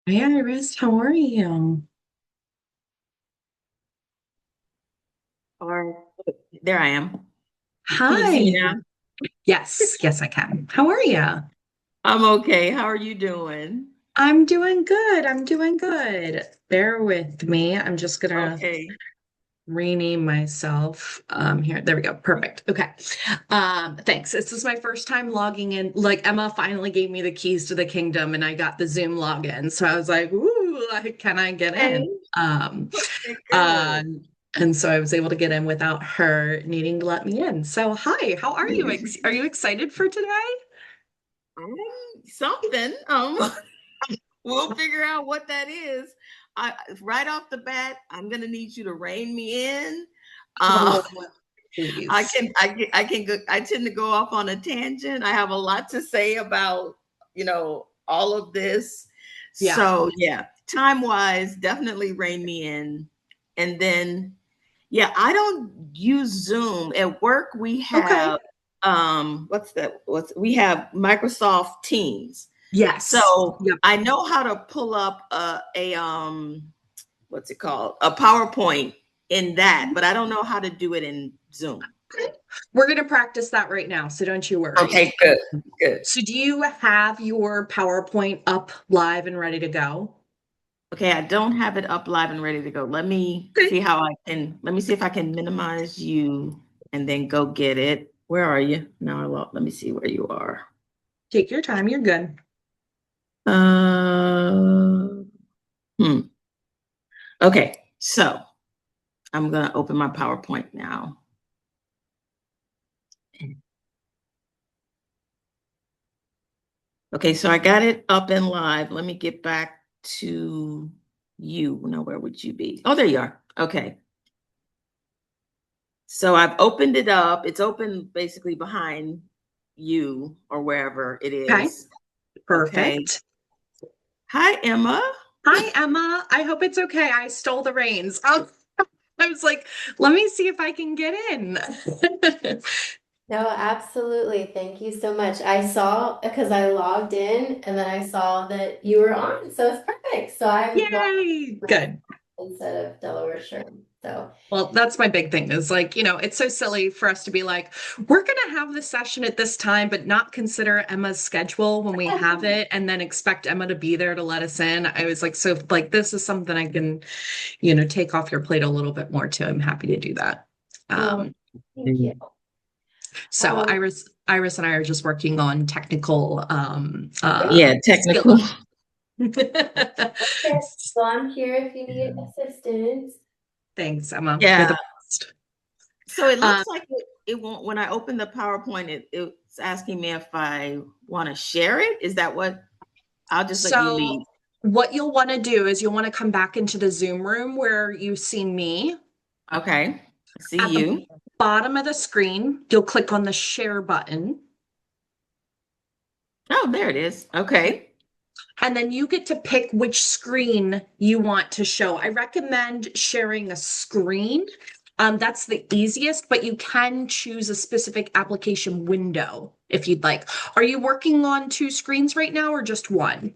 Hi, Iris. How are you? Or there I am. Can you see me Hi. now? Yes, I can. How are you? I'm okay. How are you doing? I'm doing good. I'm doing good. Bear with me. I'm just gonna Okay. rename myself. Here, there we go. Perfect. Okay. Thanks. This is my first time logging in. Like Emma finally gave me the keys to the kingdom and I got the Zoom login. So I was like, ooh, can I get in? Hey. Um, Okay, good. uh, and so I was able to get in without her needing to let me in. So hi, how are you? Are you excited for today? Something. We'll figure out what that is. I right off the bat, I'm gonna need you to rein me in. Uh, Oh, please. I tend to go off on a tangent. I have a lot to say about, all of this. Yeah. So yeah, time wise, definitely rein me in. And then yeah, I don't use Zoom. At work, we Okay. have what's that? What's we have Microsoft Teams. Yes. So Yep. I know how to pull up a what's it called? A PowerPoint in that, but I don't know how to do it in Zoom. Okay. We're going to practice that right now, so don't you worry. Okay, good, good. So do you have your PowerPoint up live and ready to go? Okay, I don't have it up live and ready to go. Okay. Let me see if I can minimize you and then go get it. Where are you? Let me see where you are. Take your time. You're good. Uh, hmm. Okay, so I'm gonna open my PowerPoint now. Okay, so I got it up and live. Let me get back to you. Now, where would you be? Oh, there you are. Okay. So I've opened it up. It's open basically behind you or wherever it Okay. is. Okay. Perfect. Hi, Emma. Hi, Emma. I hope it's okay. I stole the reins. I was like, let me see if I can get in. No, absolutely. Thank you so much. I saw because I logged in and then I saw that you were on. So it's perfect. So I'm logged Yay. in Good. instead of Delaware Sherm. So Well, that's my big thing is like, it's so silly for us to be like, we're going to have this session at this time, but not consider Emma's schedule when we have it and then expect Emma to be there to let us in. I was like, so like, this is something I can, take off your plate a little bit more too. I'm happy to do that. oh, Um, thank you. so Um, Iris and I are just working on technical, Yeah, technical. skill. okay. So I'm here if you need assistance. Thanks, Emma. You're Yeah. the best. So it Um, looks like it won't, when I open the PowerPoint, it's asking me if I want to share it. Is that what? I'll just let you So lead. what you'll want to do is you'll want to come back into the Zoom room where you see me. Okay. I see At the you. bottom of the screen, you'll click on the share button. Oh, there it is. Okay. And then you get to pick which screen you want to show. I recommend sharing a screen. That's the easiest, but you can choose a specific application window if you'd like. Are you working on two screens right now or just one?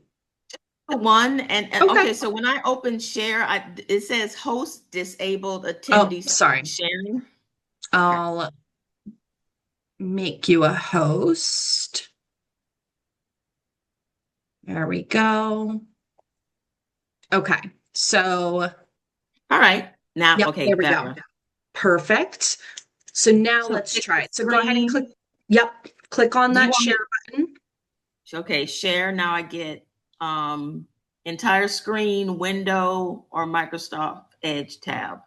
One and Okay. okay, so when I open share, it says host disabled Oh, attendee screen sorry. sharing. Okay. I'll make you a host. There we go. Okay. So, All right. Now, yep, okay, there we go. better. Perfect. So now So let's pick try the it. So go ahead and click. screen. Yep. Click on Do you that want share me? button. Okay, share. Now I get entire screen, window, or Microsoft Edge tab.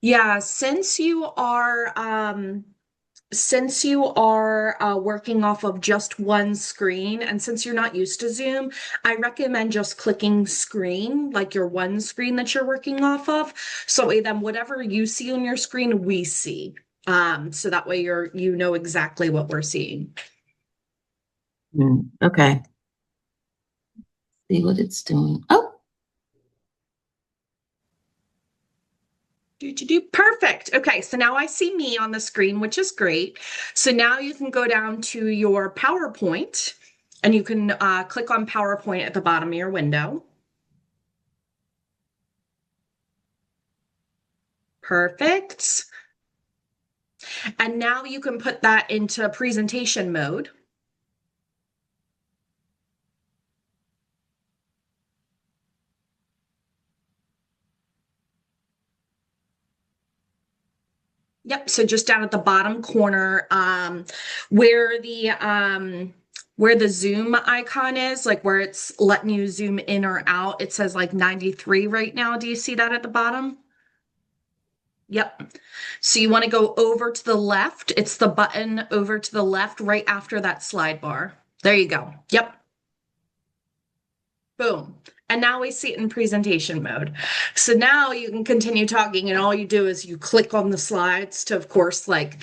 Yeah, since you are working off of just one screen and since you're not used to Zoom, I recommend just clicking screen, like your one screen that you're working off of. So then whatever you see on your screen, we see. So that way you know exactly what we're seeing. Okay. See what it's doing. Oh, Do perfect. Okay, so now I see me on the screen, which is great. So now you can go down to your PowerPoint and you can click on PowerPoint at the bottom of your window. Perfect. And now you can put that into presentation mode. Yep, so just down at the bottom corner, where the where the zoom icon is, like where it's letting you zoom in or out, it says like 93 right now. Do you see that at the bottom? Yep. So you want to go over to the left. It's the button over to the left right after that slide bar. There you go. Yep. Boom. And now we see it in presentation mode. So now you can continue talking, and all you do is you click on the slides to, of course, like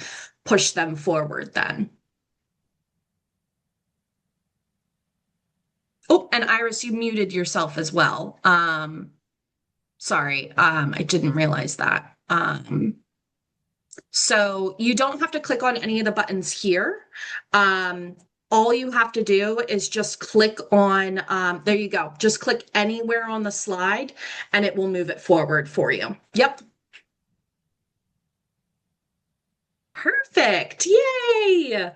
push them forward then. Oh, and Iris, you muted yourself as well. Sorry, I didn't realize that. So you don't have to click on any of the buttons here. All you have to do is just click on, there you go. Just click anywhere on the slide and it will move it forward for you. Yep. Perfect. Yay.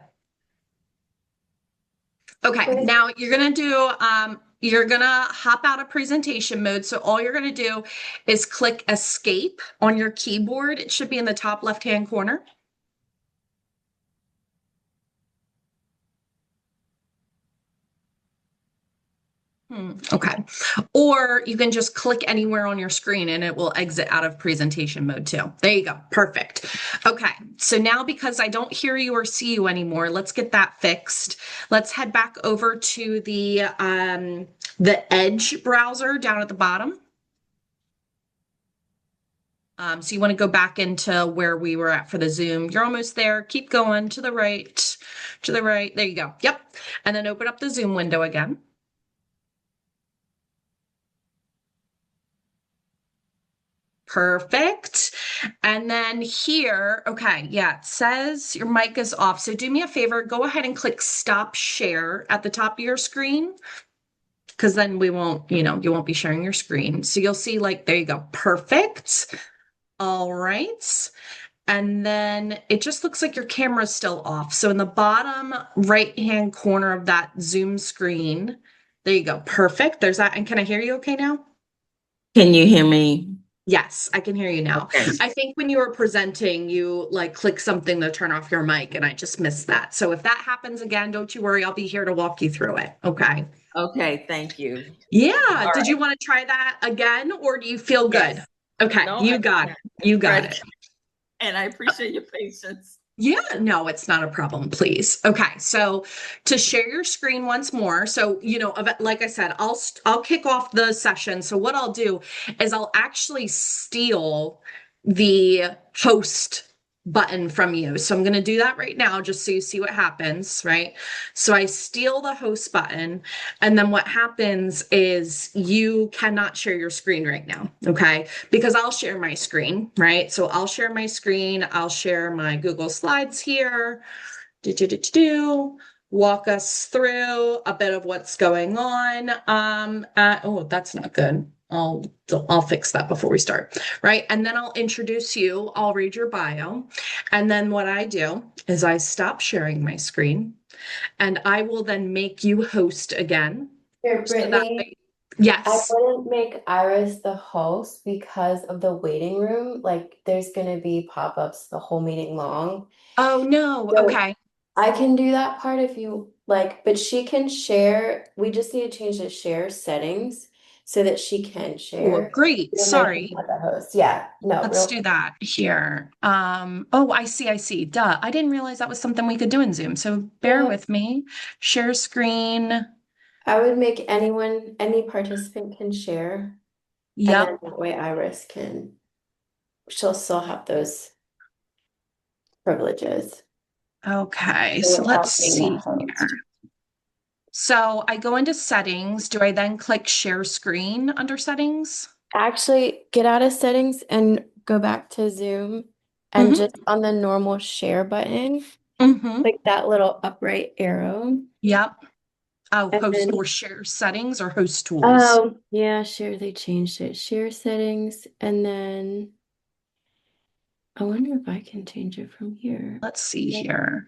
Okay, Great. now you're gonna hop out of presentation mode. So all you're gonna do is click escape on your keyboard. It should be in the top left-hand corner. Okay. Or you can just click anywhere on your screen and it will exit out of presentation mode too. There you go. Perfect. Okay. So now because I don't hear you or see you anymore, let's get that fixed. Let's head back over to the Edge browser down at the bottom. So you want to go back into where we were at for the Zoom. You're almost there. Keep going to the right, to the right. There you go. Yep. And then open up the Zoom window again. Perfect. And then here, okay, yeah, it says your mic is off. So do me a favor, go ahead and click stop share at the top of your screen, because then we won't, you won't be sharing your screen. So you'll see like, there you go. Perfect. All right. And then it just looks like your camera's still off. So in the bottom right-hand corner of that Zoom screen, there you go. Perfect. There's that. And can I hear you okay now? Can you hear me? Yes, I can hear you now. Okay. I think when you were presenting, you like click something to turn off your mic, and I just missed that. So if that happens again, don't you worry. I'll be here to walk you through it. Okay. Okay, thank you. Yeah. All Did you right. want to try that again, or do you feel good? Yes. Okay. No, You got it. You got right. it. And I appreciate your patience. Yeah, no, it's not a problem, please. Okay, so to share your screen once more, so like I said, I'll kick off the session. So what I'll do is I'll actually steal the host button from you. So I'm going to do that right now just so you see what happens, right? So I steal the host button, and then what happens is you cannot share your screen right now, okay? Because I'll share my screen, right? So I'll share my screen, I'll share my Google Slides here. Walk us through a bit of what's going on. Oh, that's not good. I'll fix that before we start, right? And then I'll introduce you. I'll read your bio, and then what I do is I stop sharing my screen, and I will then make you host again. Here, So that Brittany, way, I yes. wouldn't make Iris the host because of the waiting room. Like, there's going to be pop-ups the whole meeting long. Oh no. So Okay. I can do that part if you like, but she can share. We just need to change the share settings so that she can Oh, share. great. You're making Sorry. her the host. Yeah, no, Let's real. do that here. Oh, I see, I see. Duh. I didn't realize that was something we could do in Zoom. So bear Yeah, with me. Share screen. I would make any participant can share, and then Yep. that way Iris can, she'll still have those privileges Okay. So let's without being the see here. host. So I go into settings. Do I then click share screen under settings? Actually, get out of settings and go back to Zoom and Mm-hmm. just on the normal share button, Mm-hmm. click that little upright arrow. Yep. Oh, And host then, or share settings or host tools. oh, yeah, share, they changed it. Share settings, and then I wonder if I can change it from here. Let's see Yeah. here.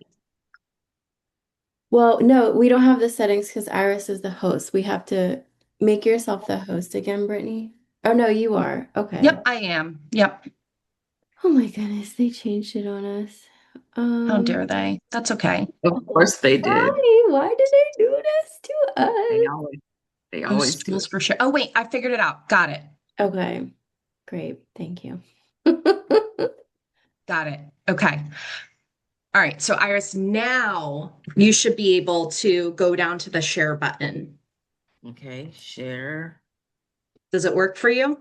Well, no, we don't have the settings because Iris is the host. We have to make yourself the host again, Brittany. Oh, no, you are. Okay. Yep, I am. Yep. Oh my goodness, they changed it on us. How dare they? That's okay. Of course they did. Why did they do this to They us? always they always Host do tools it. for sure. Oh, wait, I figured it out. Got it. Okay, great. Thank you. Got it. Okay. All right. So, Iris, now you should be able to go down to the share button. Okay, share. Does it work for you?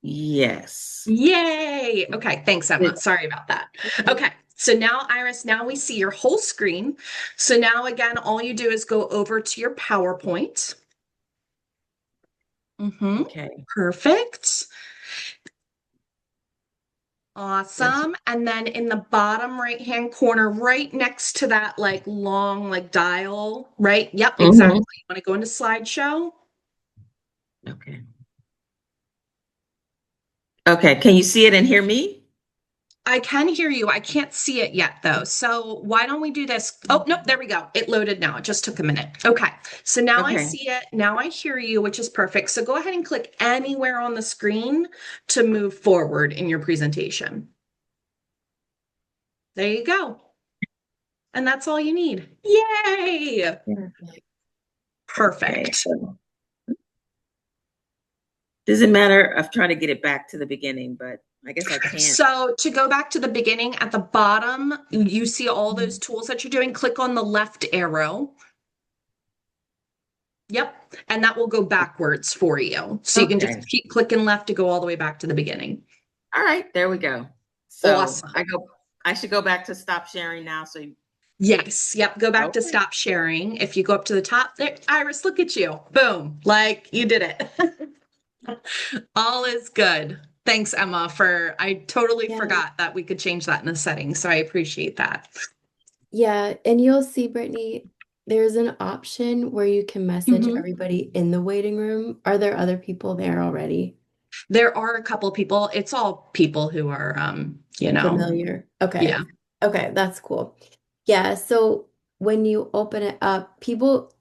Yes. Yay. Okay. Thanks, Emma. It- Sorry about that. Okay. So now, Iris, now we see your whole screen. So now, again, all you do is go over to your PowerPoint. Okay. Perfect. Yes. Awesome. And then in the bottom right-hand corner, right next to that like long like dial, right? Yep, exactly. Mhm. You want to go into slideshow? Okay. Okay. Can you see it and hear me? I can hear you. I can't see it yet though. So why don't we do this? Oh, nope, there we go. It loaded now. It just took a minute. Okay. So now I Okay. see it. Now I hear you, which is perfect. So go ahead and click anywhere on the screen to move forward in your presentation. There you go. And that's all you need. Yay! Perfect. Okay. Perfect. So doesn't matter. I've tried to get it back to the beginning, but I guess I can't. So to go back to the beginning, at the bottom, you see all those tools that you're doing. Click on the left arrow. Yep. And that will go backwards for you. So you can just Okay. keep clicking left to go all the way back to the beginning. All right. There we go. So Awesome. I should go back to stop sharing now. So Yes. Yep. Go back to okay. stop sharing. If you go up to the top there, Iris, look at you. Boom. Like you did it. All is good. Thanks, Emma, I totally Yeah. forgot that we could change that in the settings. So I appreciate that. Yeah, and you'll see, Brittany, there's an option where you can message Mhm. everybody in the waiting room. Are there other people there already? There are a couple people. It's all people who are, Familiar. yeah. Okay. Okay, that's cool. Yeah, so when you open it up, people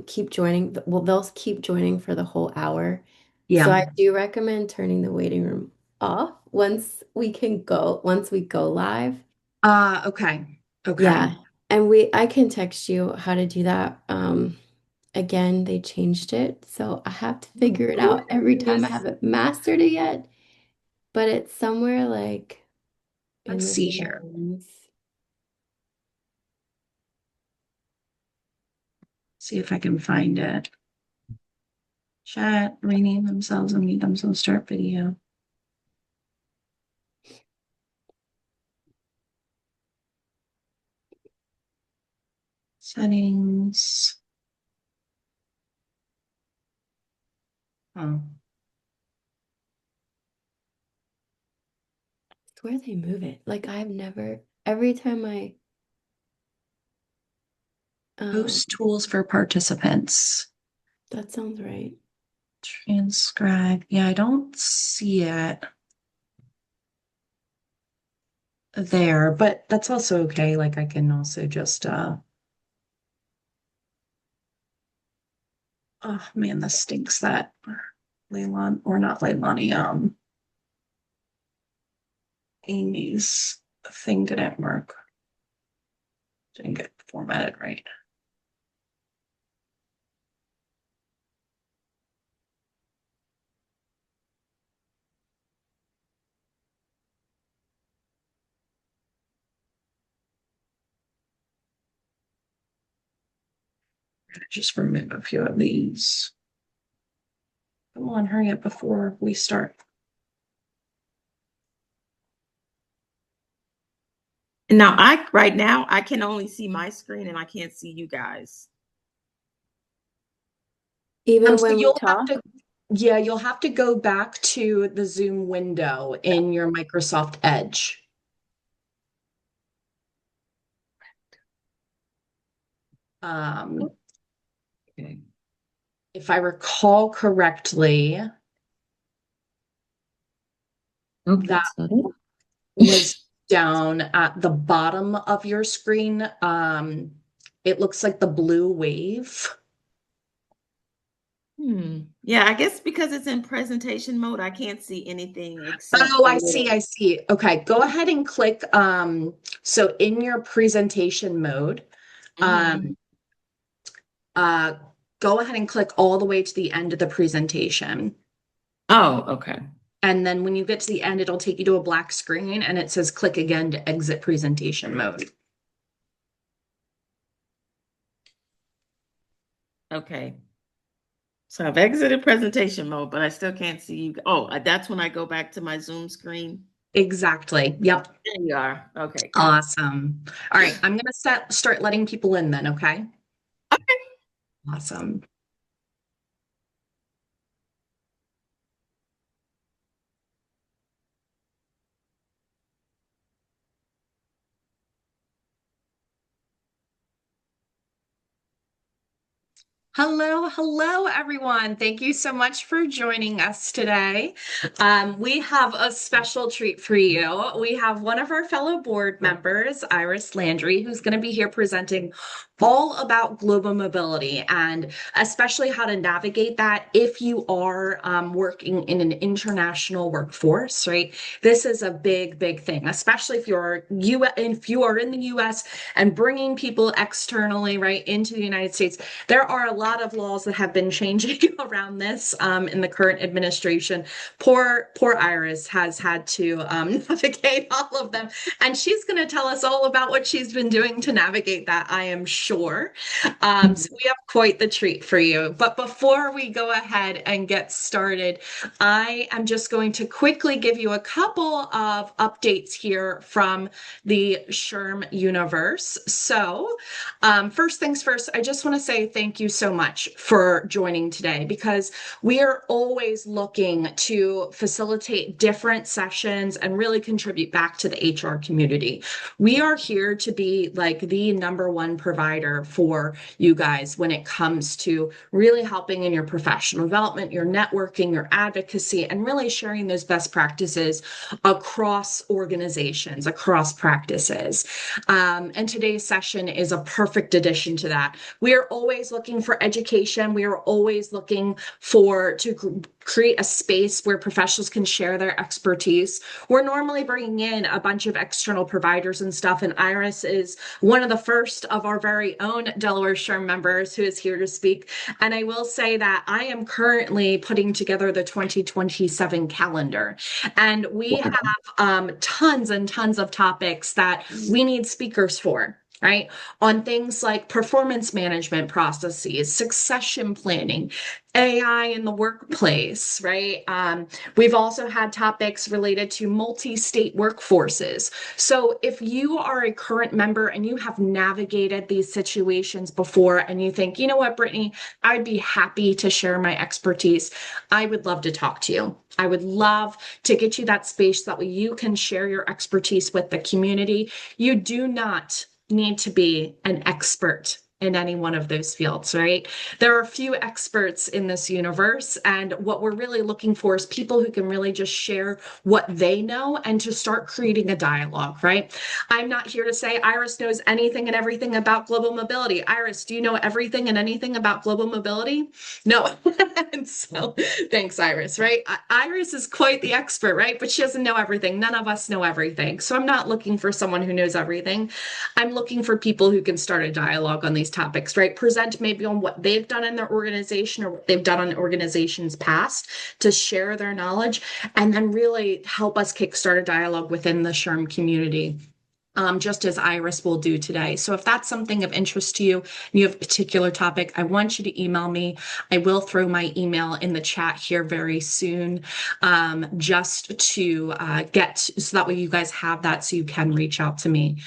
keep joining. Well, they'll keep joining for the whole hour. So Yeah. I do recommend turning the waiting room off once we go live. Okay. Okay. Yeah. And I can text you how to do that. Again, they changed it, so I have to figure it out every time. I Yes. haven't mastered it yet, but it's somewhere like in Let's the see here. settings. See if I can find it. Chat, rename themselves, unmute themselves, start video. Settings. Oh, It's where they move it. Like every time um, host tools for participants. that sounds right. Transcribe. Yeah, I don't see it there, but that's also okay. Like I can also just oh man, this stinks that Leilani or not Leilani, Amy's thing didn't work. Didn't get formatted right. Just remove a few of these. Come on, hurry up before we start. And now right now I can only see my screen and I can't see you guys. Even So when we you'll have talk, to, yeah, you'll have to go back to the Zoom window in your Microsoft Edge. Um, Okay. if I recall correctly, Oh, that that's not it. was down at the bottom of your screen. It looks like the blue wave. Yeah, I guess because it's in presentation mode, I can't see anything except Oh, the I see, little. I see. Okay, go ahead and click, so in your presentation mode, Mhm. um, uh, go ahead and click all the way to the end of the presentation. Oh, okay. And then when you get to the end, it'll take you to a black screen and it says click again to exit presentation mode. Okay. So I've exited presentation mode, but I still can't see you. Oh, that's when I go back to my Zoom screen. Exactly. Yep. There you are. Okay, cool. Awesome. All right, I'm gonna start letting people in then, okay? Okay. Awesome. Hello, hello, everyone. Thank you so much for joining us today. We have a special treat for you. We have one of our fellow board members, Iris Landry, who's going to be here presenting all about global mobility and especially how to navigate that if you are working in an international workforce, right? This is a big, big thing, especially if if you are in the US and bringing people externally, right, into the United States. There are a lot of laws that have been changing around this in the current administration. Poor Iris has had to navigate all of them, and she's going to tell us all about what she's been doing to navigate that, I am sure. So we have quite the treat for you. But before we go ahead and get started, I am just going to quickly give you a couple of updates here from the SHRM universe. So first things first, I just want to say thank you so much for joining today because we are always looking to facilitate different sessions and really contribute back to the HR community. We are here to be like the number one provider for you guys when it comes to really helping in your professional development, your networking, your advocacy, and really sharing those best practices across organizations, across practices. And today's session is a perfect addition to that. We are always looking for education. We are always looking to create a space where professionals can share their expertise. We're normally bringing in a bunch of external providers and stuff, and Iris is one of the first of our very own Delaware SHRM members who is here to speak. And I will say that I am currently putting together the 2027 calendar, and we have tons and tons of topics that we need speakers for, right? On things like performance management processes, succession planning, AI in the workplace, right? We've also had topics related to multi-state workforces. So if you are a current member and you have navigated these situations before and you think, you know what, Brittany, I'd be happy to share my expertise, I would love to talk to you. I would love to get you that space so that way you can share your expertise with the community. You do not need to be an expert in any one of those fields, right? There are a few experts in this universe, and what we're really looking for is people who can really just share what they know and to start creating a dialogue, right? I'm not here to say Iris knows anything and everything about global mobility. Iris, do you know everything and anything about global mobility? No. And so thanks, Iris, right? Iris is quite the expert, right? But she doesn't know everything. None of us know everything. So I'm not looking for someone who knows everything. I'm looking for people who can start a dialogue on these topics, right? Present maybe on what they've done in their organization or what they've done on organizations past to share their knowledge and then really help us kickstart a dialogue within the SHRM community. Just as Iris will do today. So if that's something of interest to you and you have a particular topic, I want you to email me. I will throw my email in the chat here very soon, just to get so that way you guys have that so you can reach out to me.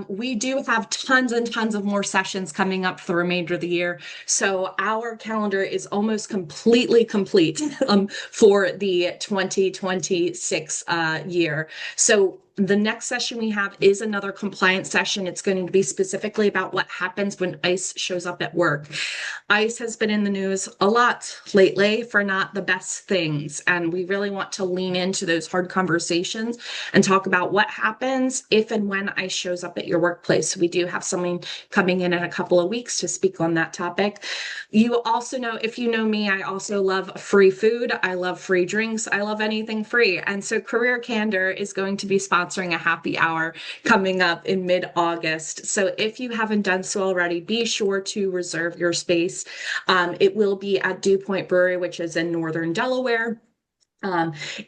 We do have tons and tons of more sessions coming up for the remainder of the year. So our calendar is almost completely complete for the 2026 year. So the next session we have is another compliance session. It's going to be specifically about what happens when ICE shows up at work. ICE has been in the news a lot lately for not the best things, and we really want to lean into those hard conversations and talk about what happens if and when ICE shows up at your workplace. We do have someone coming in a couple of weeks to speak on that topic. You also know, if you know me, I also love free food. I love free drinks. I love anything free. And so Career Candor is going to be sponsoring a happy hour coming up in mid-August. So if you haven't done so already, be sure to reserve your space. It will be at Dew Point Brewery, which is in Northern Delaware.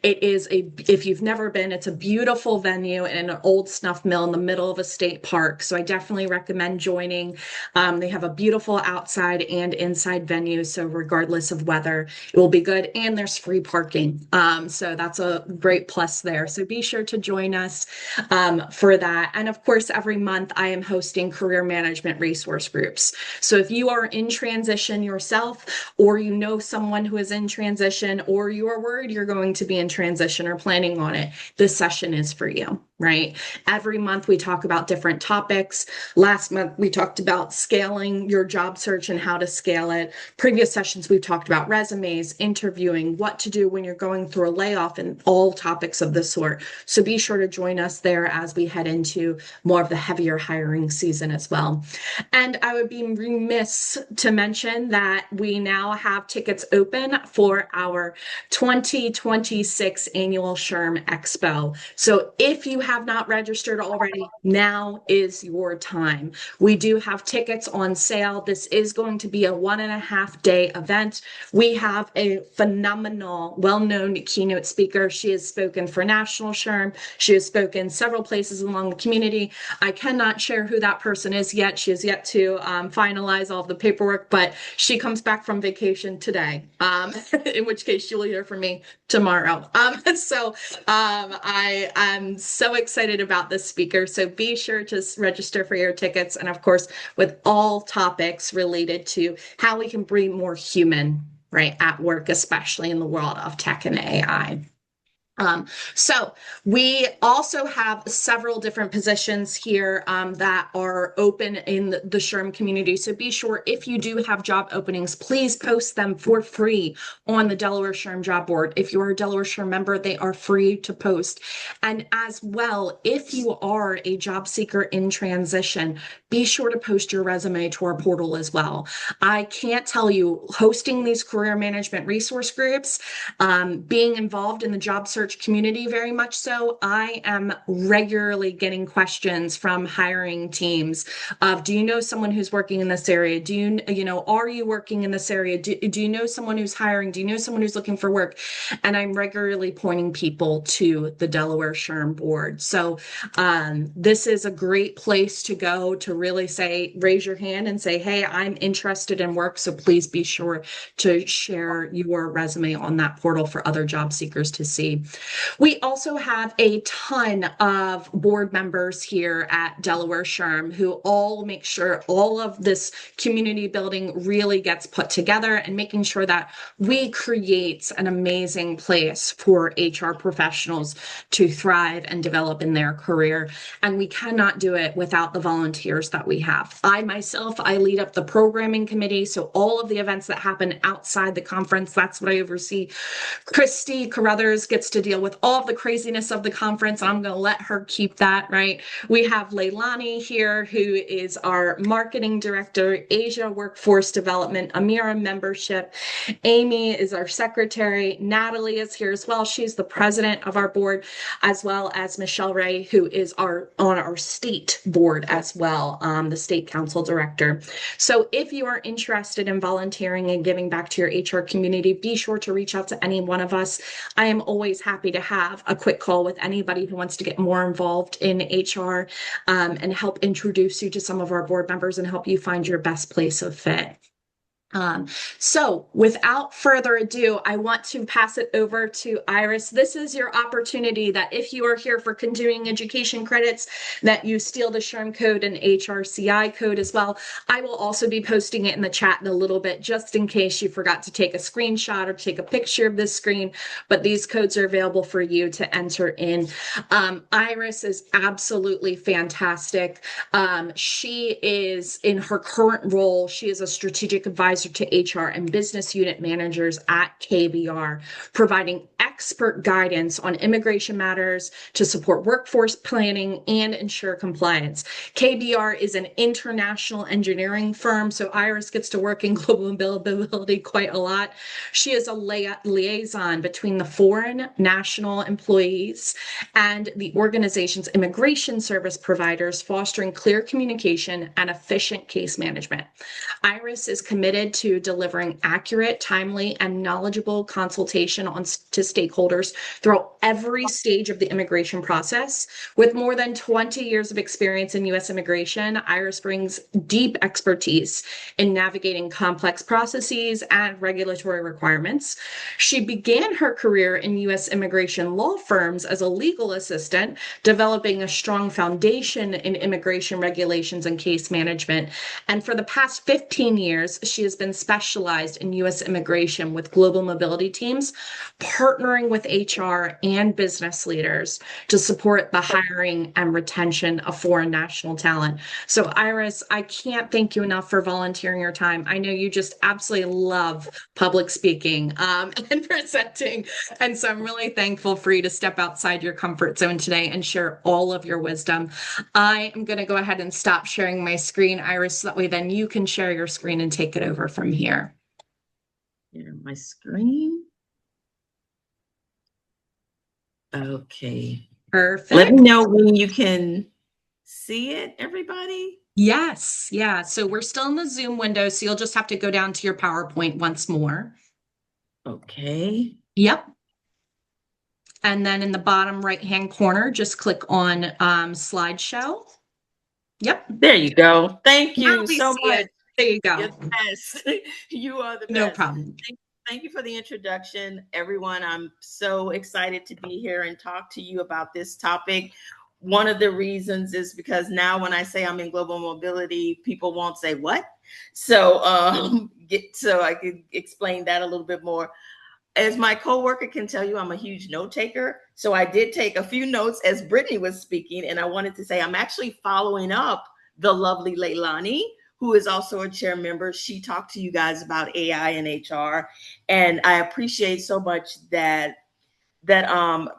It is if you've never been, it's a beautiful venue in an old snuff mill in the middle of a state park. So I definitely recommend joining. They have a beautiful outside and inside venue. So regardless of weather, it will be good. And there's free parking. So that's a great plus there. So be sure to join us for that. And of course, every month I am hosting career management resource groups. So if you are in transition yourself, or you know someone who is in transition, or you are worried you're going to be in transition or planning on it, this session is for you, right? Every month we talk about different topics. Last month we talked about scaling your job search and how to scale it. Previous sessions we've talked about resumes, interviewing, what to do when you're going through a layoff, and all topics of this sort. So be sure to join us there as we head into more of the heavier hiring season as well. And I would be remiss to mention that we now have tickets open for our 2026 annual SHRM Expo. So if you have not registered already, now is your time. We do have tickets on sale. This is going to be a 1.5-day event. We have a phenomenal, well-known keynote speaker. She has spoken for National SHRM. She has spoken several places along the community. I cannot share who that person is yet. She has yet to finalize all of the paperwork, but she comes back from vacation today, in which case you'll hear from me tomorrow. I am so excited about this speaker. So be sure to register for your tickets. And of course, with all topics related to how we can be more human, right, at work, especially in the world of tech and AI. So we also have several different positions here that are open in the SHRM community. So be sure, if you do have job openings, please post them for free on the Delaware SHRM job board. If you're a Delaware SHRM member, they are free to post. And as well, if you are a job seeker in transition, be sure to post your resume to our portal as well. I can't tell you, hosting these career management resource groups, being involved in the job search community very much so, I am regularly getting questions from hiring teams of, do you know someone who's working in this area? Do you know, are you working in this area? Do you know someone who's hiring? Do you know someone who's looking for work? And I'm regularly pointing people to the Delaware SHRM board. So this is a great place to go to really say, raise your hand and say, hey, I'm interested in work. So please be sure to share your resume on that portal for other job seekers to see. We also have a ton of board members here at Delaware SHRM who all make sure all of this community building really gets put together, and making sure that we create an amazing place for HR professionals to thrive and develop in their career. And we cannot do it without the volunteers that we have. I lead up the programming committee. So all of the events that happen outside the conference, that's what I oversee. Christy Carruthers gets to deal with all of the craziness of the conference. I'm going to let her keep that, right? We have Leilani here, who is our marketing director, Asia Workforce Development, Amira membership. Amy is our secretary. Natalie is here as well. She's the president of our board, as well as Michelle Ray, who is on our state board as well, the state council director. So if you are interested in volunteering and giving back to your HR community, be sure to reach out to any one of us. I am always happy to have a quick call with anybody who wants to get more involved in HR and help introduce you to some of our board members and help you find your best place of fit. So without further ado, I want to pass it over to Iris. This is your opportunity that if you are here for continuing education credits, that you steal the SHRM code and HRCI code as well. I will also be posting it in the chat in a little bit, just in case you forgot to take a screenshot or take a picture of this screen, but these codes are available for you to enter in. Iris is absolutely fantastic. She is in her current role, she is a strategic advisor to HR and business unit managers at KBR, providing expert guidance on immigration matters to support workforce planning and ensure compliance. KBR is an international engineering firm, so Iris gets to work in global mobility quite a lot. She is a liaison between the foreign national employees and the organization's immigration service providers, fostering clear communication and efficient case management. Iris is committed to delivering accurate, timely, and knowledgeable consultation to stakeholders throughout every stage of the immigration process. With more than 20 years of experience in U.S. immigration, Iris brings deep expertise in navigating complex processes and regulatory requirements. She began her career in U.S. immigration law firms as a legal assistant, developing a strong foundation in immigration regulations and case management. And for the past 15 years, she has been specialized in U.S. immigration with global mobility teams, partnering with HR and business leaders to support the hiring and retention of foreign national talent. So Iris, I can't thank you enough for volunteering your time. I know you just absolutely love public speaking and presenting. And so I'm really thankful for you to step outside your comfort zone today and share all of your wisdom. I am going to go ahead and stop sharing my screen, Iris, so that way then you can share your screen and take it over from here. Share my screen. Okay. Perfect. Let me know when you can see it, everybody. Yes. Yeah. So we're still in the Zoom window, so you'll just have to go down to your PowerPoint once more. Okay. Yep. And then in the bottom right-hand corner, just click on slideshow. Yep. There you go. Thank Now you we so see much. it. There you go. You're the best. You are the best. No problem. Thank you for the introduction, everyone. I'm so excited to be here and talk to you about this topic. One of the reasons is because now when I say I'm in global mobility, people won't say what. So so I could explain that a little bit more. As my coworker can tell you, I'm a huge note taker. So I did take a few notes as Brittany was speaking, and I wanted to say I'm actually following up the lovely Leilani, who is also a chair member. She talked to you guys about AI and HR, and I appreciate so much that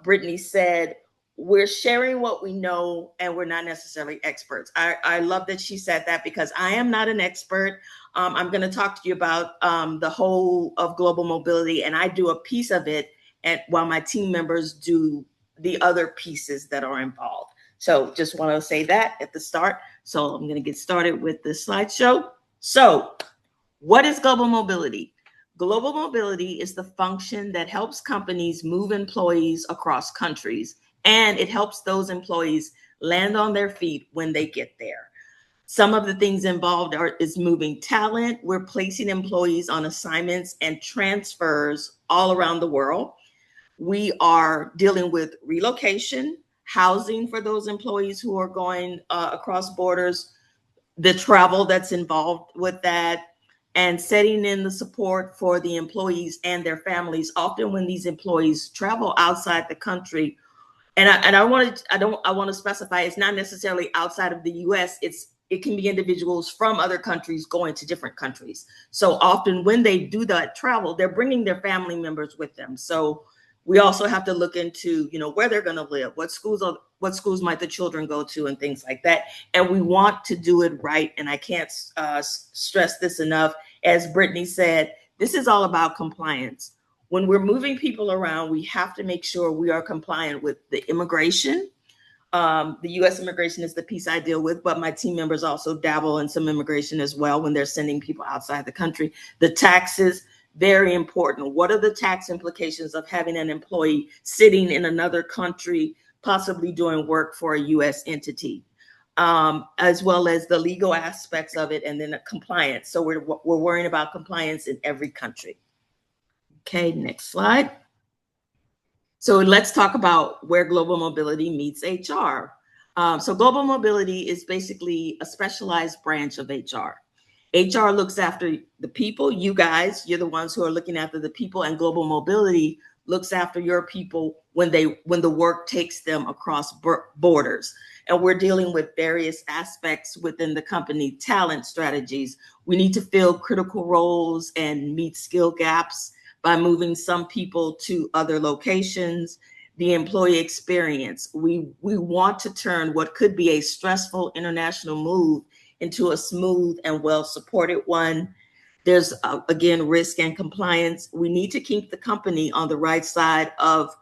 Brittany said we're sharing what we know and we're not necessarily experts. I love that she said that because I am not an expert. I'm going to talk to you about the whole of global mobility, and I do a piece of it, and while my team members do the other pieces that are involved. So just want to say that at the start. So I'm going to get started with the slideshow. So what is global mobility? Global mobility is the function that helps companies move employees across countries, and it helps those employees land on their feet when they get there. Some of the things involved is moving talent. We're placing employees on assignments and transfers all around the world. We are dealing with relocation, housing for those employees who are going across borders, the travel that's involved with that, and setting in the support for the employees and their families. Often when these employees travel outside the country, I want to specify, it's not necessarily outside of the US, it can be individuals from other countries going to different countries. So often when they do that travel, they're bringing their family members with them. So we also have to look into, where they're going to live, what schools might the children go to, and things like that. And we want to do it right. And I can't stress this enough. As Brittany said, this is all about compliance. When we're moving people around, we have to make sure we are compliant with the immigration. The U.S. immigration is the piece I deal with, but my team members also dabble in some immigration as well when they're sending people outside the country. The taxes, very important. What are the tax implications of having an employee sitting in another country, possibly doing work for a U.S. entity? as well as the legal aspects of it, and then the compliance. So we're worrying about compliance in every country. Okay, next slide. So let's talk about where global mobility meets HR. So global mobility is basically a specialized branch of HR. HR looks after the people, you guys, you're the ones who are looking after the people, and global mobility looks after your people when the work takes them across borders. And we're dealing with various aspects within the company, talent strategies. We need to fill critical roles and meet skill gaps by moving some people to other locations. The employee experience. We want to turn what could be a stressful international move into a smooth and well-supported one. There's, again, risk and compliance. We need to keep the company on the right side of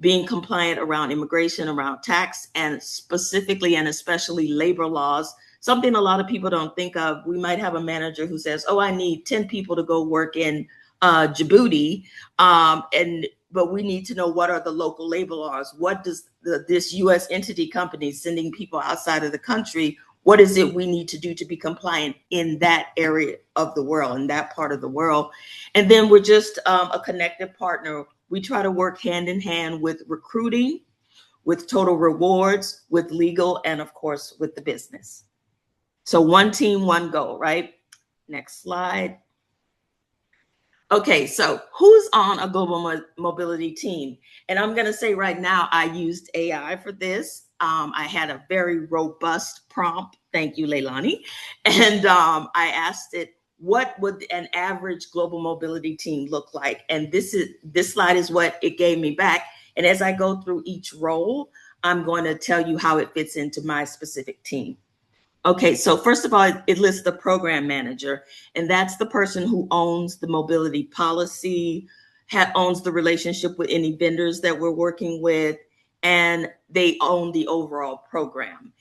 being compliant around immigration, around tax, and specifically and especially labor laws. Something a lot of people don't think of. We might have a manager who says, oh, I need 10 people to go work in Djibouti, but we need to know what are the local labor laws. What does this U.S. entity company sending people outside of the country, what is it we need to do to be compliant in that area of the world, in that part of the world? And then we're just a connected partner. We try to work hand in hand with recruiting, with total rewards, with legal, and of course, with the business. So one team, one goal, right? Next slide. Okay, so who's on a global mobility team? And I'm going to say right now, I used AI for this. I had a very robust prompt. Thank you, Leilani. And I asked it, what would an average global mobility team look like? And this slide is what it gave me back. And as I go through each role, I'm going to tell you how it fits into my specific team. Okay, so first of all, it lists the program manager, and that's the person who owns the mobility policy, owns the relationship with any vendors that we're working with, and they own the overall program.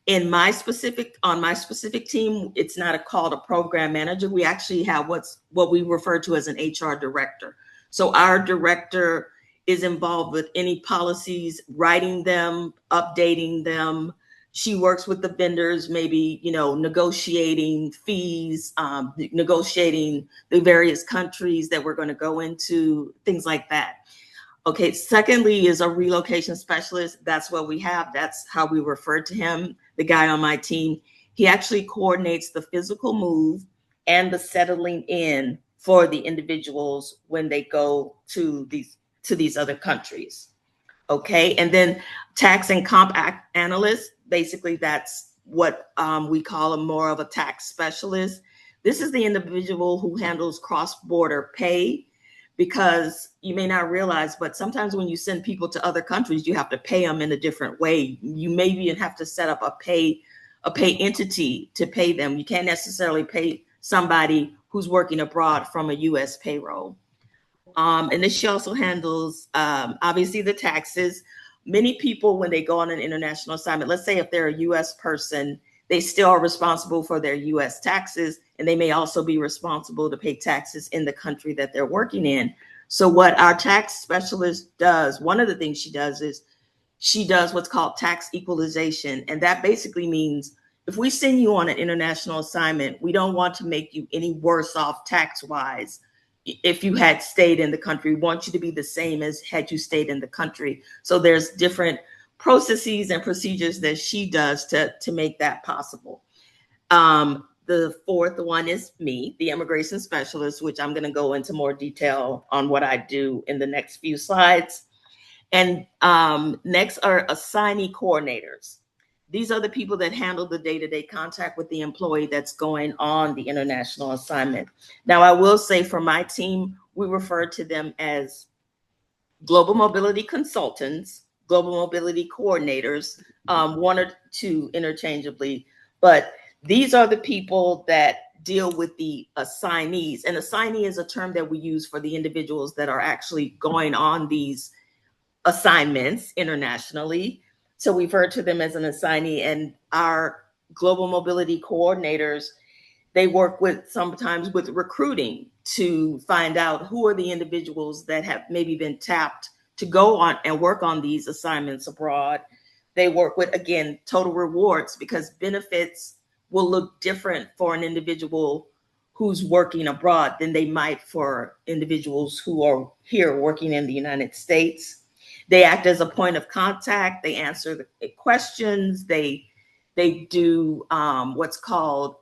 On my specific team, it's not called a program manager. We actually have what we refer to as an HR director. So our director is involved with any policies, writing them, updating them. She works with the vendors, maybe, negotiating fees, negotiating the various countries that we're going to go into, things like that. Okay, secondly is a relocation specialist. That's what we have. That's how we refer to him, the guy on my team. He actually coordinates the physical move and the settling in for the individuals when they go to these other countries. Okay, and then tax and comp analyst, basically that's what we call more of a tax specialist. This is the individual who handles cross-border pay, because you may not realize, but sometimes when you send people to other countries, you have to pay them in a different way. You maybe even have to set up a pay entity to pay them. You can't necessarily pay somebody who's working abroad from a U.S. payroll. And then she also handles, obviously, the taxes. Many people, when they go on an international assignment, let's say if they're a U.S. person, they still are responsible for their U.S. taxes, and they may also be responsible to pay taxes in the country that they're working in. So what our tax specialist does, one of the things she does is she does what's called tax equalization. And that basically means if we send you on an international assignment, we don't want to make you any worse off tax-wise. If you had stayed in the country, we want you to be the same as had you stayed in the country. So there's different processes and procedures that she does to make that possible. The fourth one is me, the immigration specialist, which I'm going to go into more detail on what I do in the next few slides. And next are assignee coordinators. These are the people that handle the day-to-day contact with the employee that's going on the international assignment. Now, I will say for my team, we refer to them as global mobility consultants, global mobility coordinators, one or two interchangeably, but these are the people that deal with the assignees. And assignee is a term that we use for the individuals that are actually going on these assignments internationally. So we refer to them as an assignee, and our global mobility coordinators, they work sometimes with recruiting to find out who are the individuals that have maybe been tapped to go on and work on these assignments abroad. They work with, again, total rewards, because benefits will look different for an individual who's working abroad than they might for individuals who are here working in the United States. They act as a point of contact. They answer the questions. They do what's called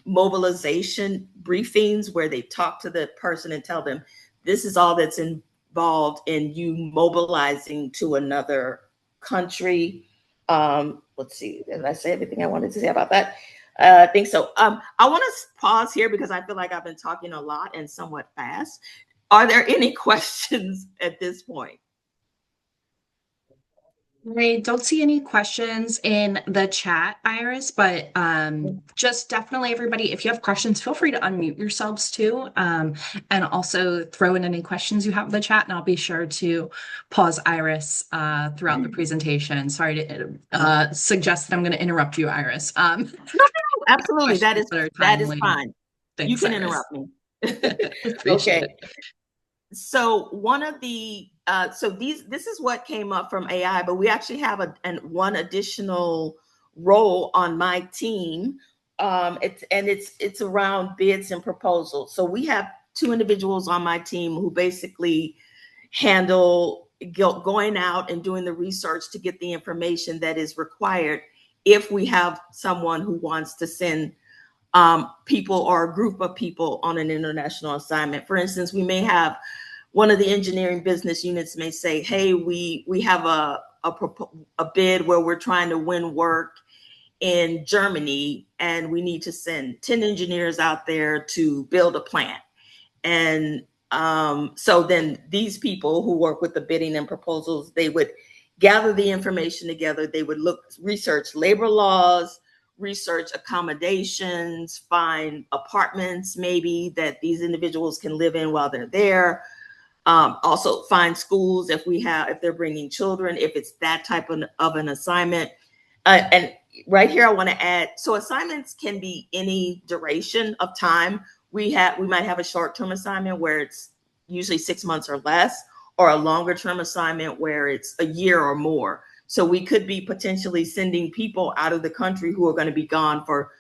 mobilization briefings, where they talk to the person and tell them this is all that's involved in you mobilizing to another country. Let's see, did I say everything I wanted to say about that? I think so. I want to pause here because I feel like I've been talking a lot and somewhat fast. Are there any questions at this point? I don't see any questions in the chat, Iris, but just definitely everybody, if you have questions, feel free to unmute yourselves too, and also throw in any questions you have in the chat, and I'll be sure to pause Iris throughout the presentation. Sorry to suggest that I'm going to interrupt you, Iris. No, absolutely. That is fine. Thanks, you can Iris. interrupt me. Appreciate it. So one of the this is what came up from AI, but we actually have one additional role on my team. It's around bids and proposals. So we have two individuals on my team who basically handle going out and doing the research to get the information that is required if we have someone who wants to send people or a group of people on an international assignment. For instance, we may have one of the engineering business units may say, hey, we have a bid where we're trying to win work in Germany, and we need to send 10 engineers out there to build a plant. And so then these people who work with the bidding and proposals, they would gather the information together. They would research labor laws, research accommodations, find apartments maybe that these individuals can live in while they're there. Also find schools if they're bringing children, if it's that type of an assignment. And right here, I want to add, so assignments can be any duration of time. We might have a short-term assignment where it's usually 6 months or less, or a longer-term assignment where it's a year or more. So we could be potentially sending people out of the country who are going to be gone for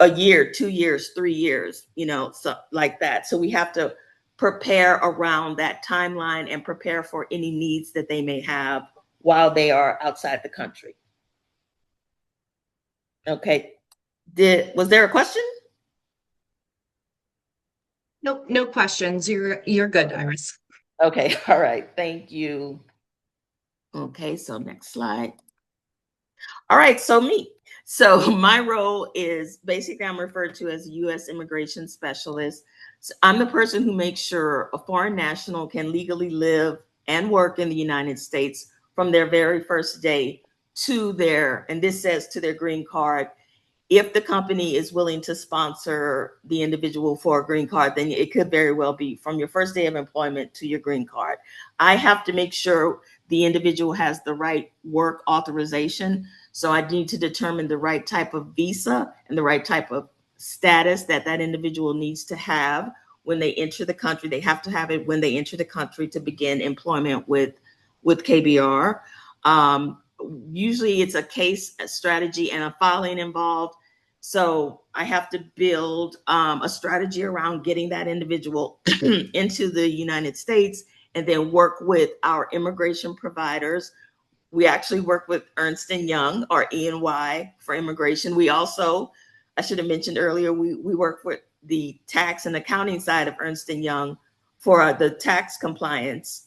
a year, 2 years, 3 years, so like that. So we have to prepare around that timeline and prepare for any needs that they may have while they are outside the country. Okay. Was there a question? Nope, no questions. You're good, Iris. Okay. All right. Thank you. Okay. So next slide. All right. So me. So my role is basically I'm referred to as a U.S. immigration specialist. So I'm the person who makes sure a foreign national can legally live and work in the United States from their very first day to and this says to their green card. If the company is willing to sponsor the individual for a green card, then it could very well be from your first day of employment to your green card. I have to make sure the individual has the right work authorization. So I need to determine the right type of visa and the right type of status that individual needs to have when they enter the country. They have to have it when they enter the country to begin employment with KBR. Usually it's a case, a strategy, and a filing involved. So I have to build a strategy around getting that individual into the United States, and then work with our immigration providers. We actually work with Ernst & Young or E&Y for immigration. We also, I should have mentioned earlier, we work with the tax and accounting side of Ernst & Young for the tax compliance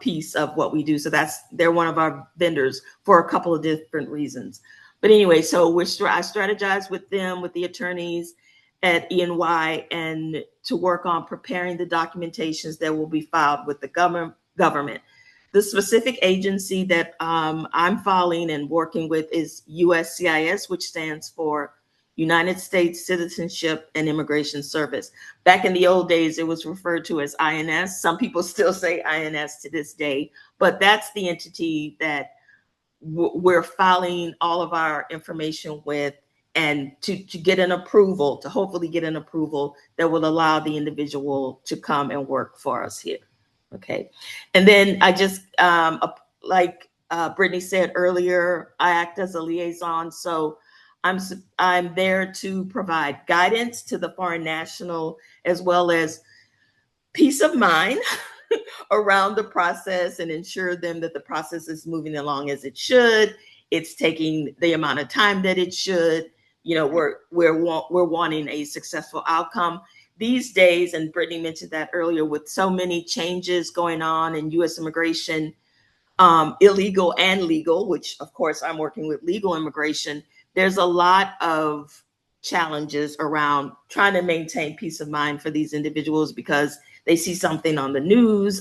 piece of what we do. So they're one of our vendors for a couple of different reasons. But anyway, so I strategize with them, with the attorneys at E&Y, and to work on preparing the documentations that will be filed with the government. The specific agency that I'm filing and working with is USCIS, which stands for United States Citizenship and Immigration Service. Back in the old days, it was referred to as INS. Some people still say INS to this day, but that's the entity that we're filing all of our information with, and to get an approval, to hopefully get an approval that will allow the individual to come and work for us here. Okay. And then I just, Brittany said earlier, I act as a liaison. So I'm there to provide guidance to the foreign national as well as peace of mind around the process and ensure them that the process is moving along as it should. It's taking the amount of time that it should. You know, we're wanting a successful outcome these days. And Brittany mentioned that earlier, with so many changes going on in U.S. immigration, illegal and legal, which of course I'm working with legal immigration. There's a lot of challenges around trying to maintain peace of mind for these individuals because they see something on the news,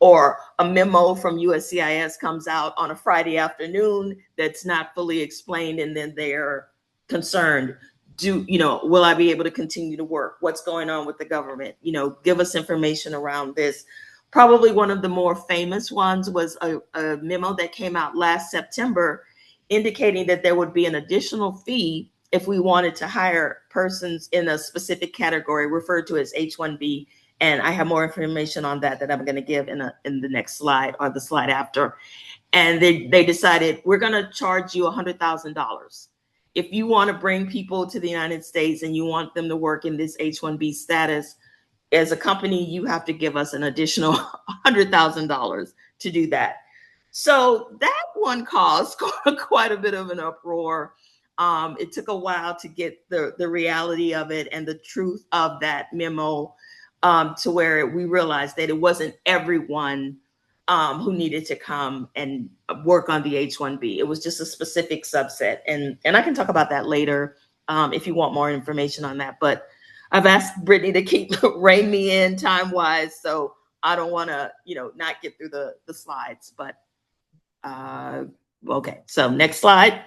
or a memo from USCIS comes out on a Friday afternoon that's not fully explained, and then they're concerned. Will I be able to continue to work? What's going on with the government? Give us information around this. Probably one of the more famous ones was a memo that came out last September indicating that there would be an additional fee if we wanted to hire persons in a specific category referred to as H-1B. And I have more information on that I'm going to give in the next slide or the slide after. And they decided, we're going to charge you $100,000. If you want to bring people to the United States and you want them to work in this H-1B status, as a company, you have to give us an additional $100,000 to do that. So that one caused quite a bit of an uproar. It took a while to get the reality of it and the truth of that memo, to where we realized that it wasn't everyone who needed to come and work on the H-1B. It was just a specific subset. And I can talk about that later if you want more information on that. But I've asked Brittany to keep rein me in time-wise, so I don't want to, not get through the slides. But okay, so next slide.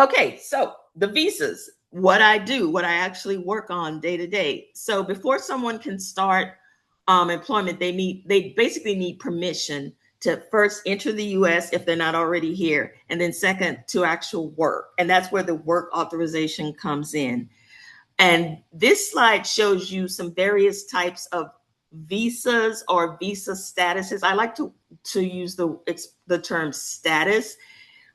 Okay, so the visas, what I actually work on day to day. So before someone can start employment, they basically need permission to first enter the US if they're not already here, and then second, to actual work. And that's where the work authorization comes in. And this slide shows you some various types of visas or visa statuses. I like to use the term status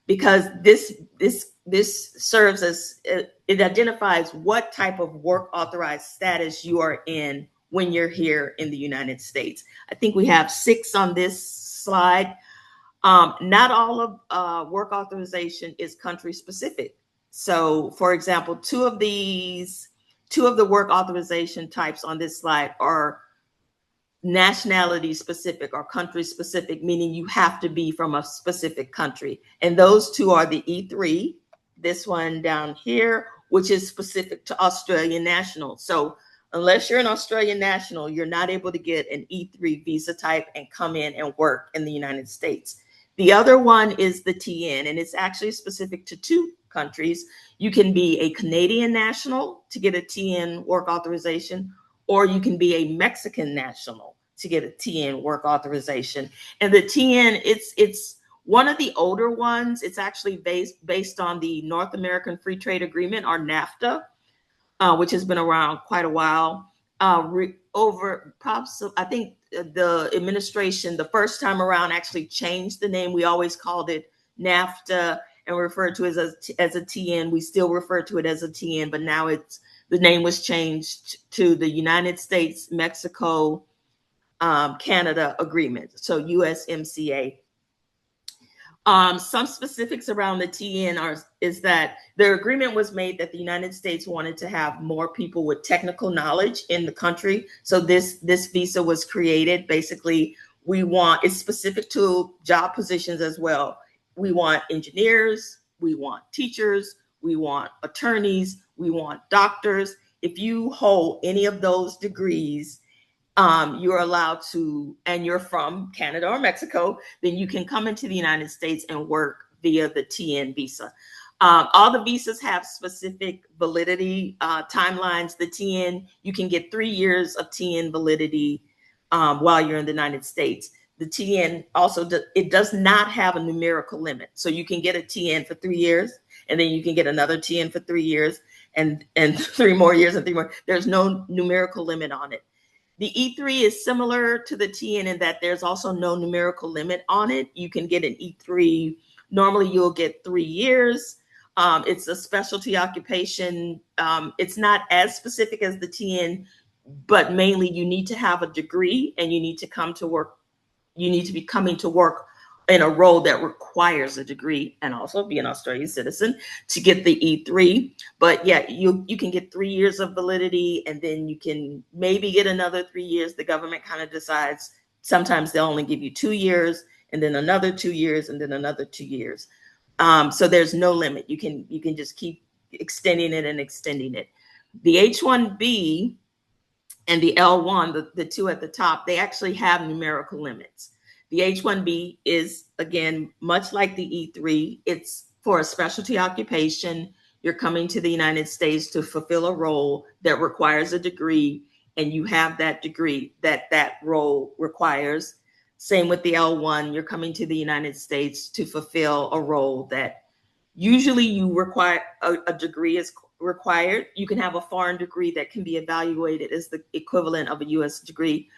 because this serves as, it identifies what type of work authorized status you are in when you're here in the United States. I think we have 6 on this slide. Not all of work authorization is country specific. So for example, two of the work authorization types on this slide are nationality specific or country specific, meaning you have to be from a specific country. And those two are the E3, this one down here, which is specific to Australian nationals. So unless you're an Australian national, you're not able to get an E3 visa type and come in and work in the United States. The other one is the TN, and it's actually specific to 2 countries. You can be a Canadian national to get a TN work authorization, or you can be a Mexican national to get a TN work authorization. And the TN, it's one of the older ones. It's actually based on the North American Free Trade Agreement, or NAFTA, which has been around quite a while. I think the administration, the first time around, actually changed the name. We always called it NAFTA and referred to it as a TN. We still refer to it as a TN, but now the name was changed to the United States, Mexico, Canada Agreement, so USMCA. Some specifics around the TN is that the agreement was made that the United States wanted to have more people with technical knowledge in the country. So this visa was created. Basically, it's specific to job positions as well. We want engineers, we want teachers, we want attorneys, we want doctors. If you hold any of those degrees, you're allowed to, and you're from Canada or Mexico, then you can come into the United States and work via the TN visa. All the visas have specific validity timelines. The TN, you can get 3 years of TN validity while you're in the United States. The TN also, it does not have a numerical limit. So you can get a TN for 3 years, and then you can get another TN for 3 years, and 3 more years and 3 more. There's no numerical limit on it. The E3 is similar to the TN in that there's also no numerical limit on it. You can get an E3. Normally, you'll get 3 years. It's a specialty occupation. It's not as specific as the TN, but mainly you need to have a degree and you need to come to work. You need to be coming to work in a role that requires a degree and also be an Australian citizen to get the E3. But yeah, you can get 3 years of validity, and then you can maybe get another 3 years. The government kind of decides. Sometimes they'll only give you 2 years, and then another 2 years, and then another 2 years. So there's no limit. You can just keep extending it and extending it. The H-1B and the L1, the two at the top, they actually have numerical limits. The H-1B is, again, much like the E3. It's for a specialty occupation. You're coming to the United States to fulfill a role that requires a degree, and you have that degree that role requires. Same with the L1. You're coming to the United States to fulfill a role that usually you require a degree is required. You can have a foreign degree that can be evaluated as the equivalent of a U.S. degree.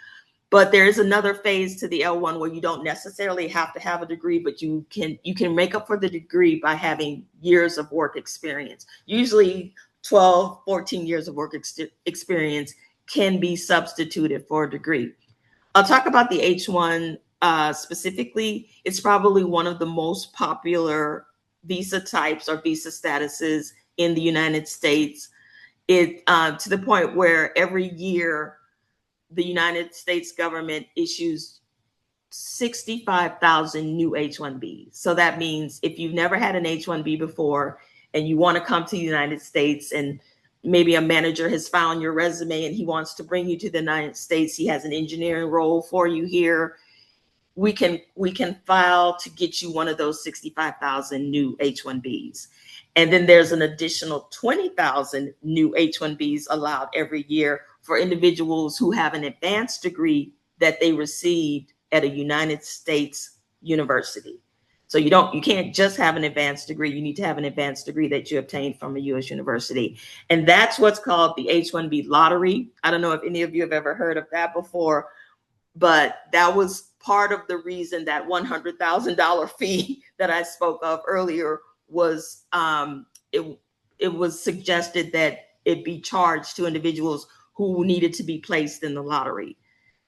But there is another phase to the L1 where you don't necessarily have to have a degree, but you can make up for the degree by having years of work experience. Usually 12, 14 years of work experience can be substituted for a degree. I'll talk about the H1 specifically. It's probably one of the most popular visa types or visa statuses in the United States. It to the point where every year the United States government issues 65,000 new H-1Bs. So that means if you've never had an H-1B before and you want to come to the United States, and maybe a manager has found your resume and he wants to bring you to the United States, he has an engineering role for you here, we can file to get you one of those 65,000 new H-1Bs. And then there's an additional 20,000 new H-1Bs allowed every year for individuals who have an advanced degree that they received at a United States university. So you can't just have an advanced degree. You need to have an advanced degree that you obtained from a U.S. university. And that's what's called the H-1B lottery. I don't know if any of you have ever heard of that before, but that was part of the reason that $100,000 fee that I spoke of earlier was it was suggested that it be charged to individuals who needed to be placed in the lottery.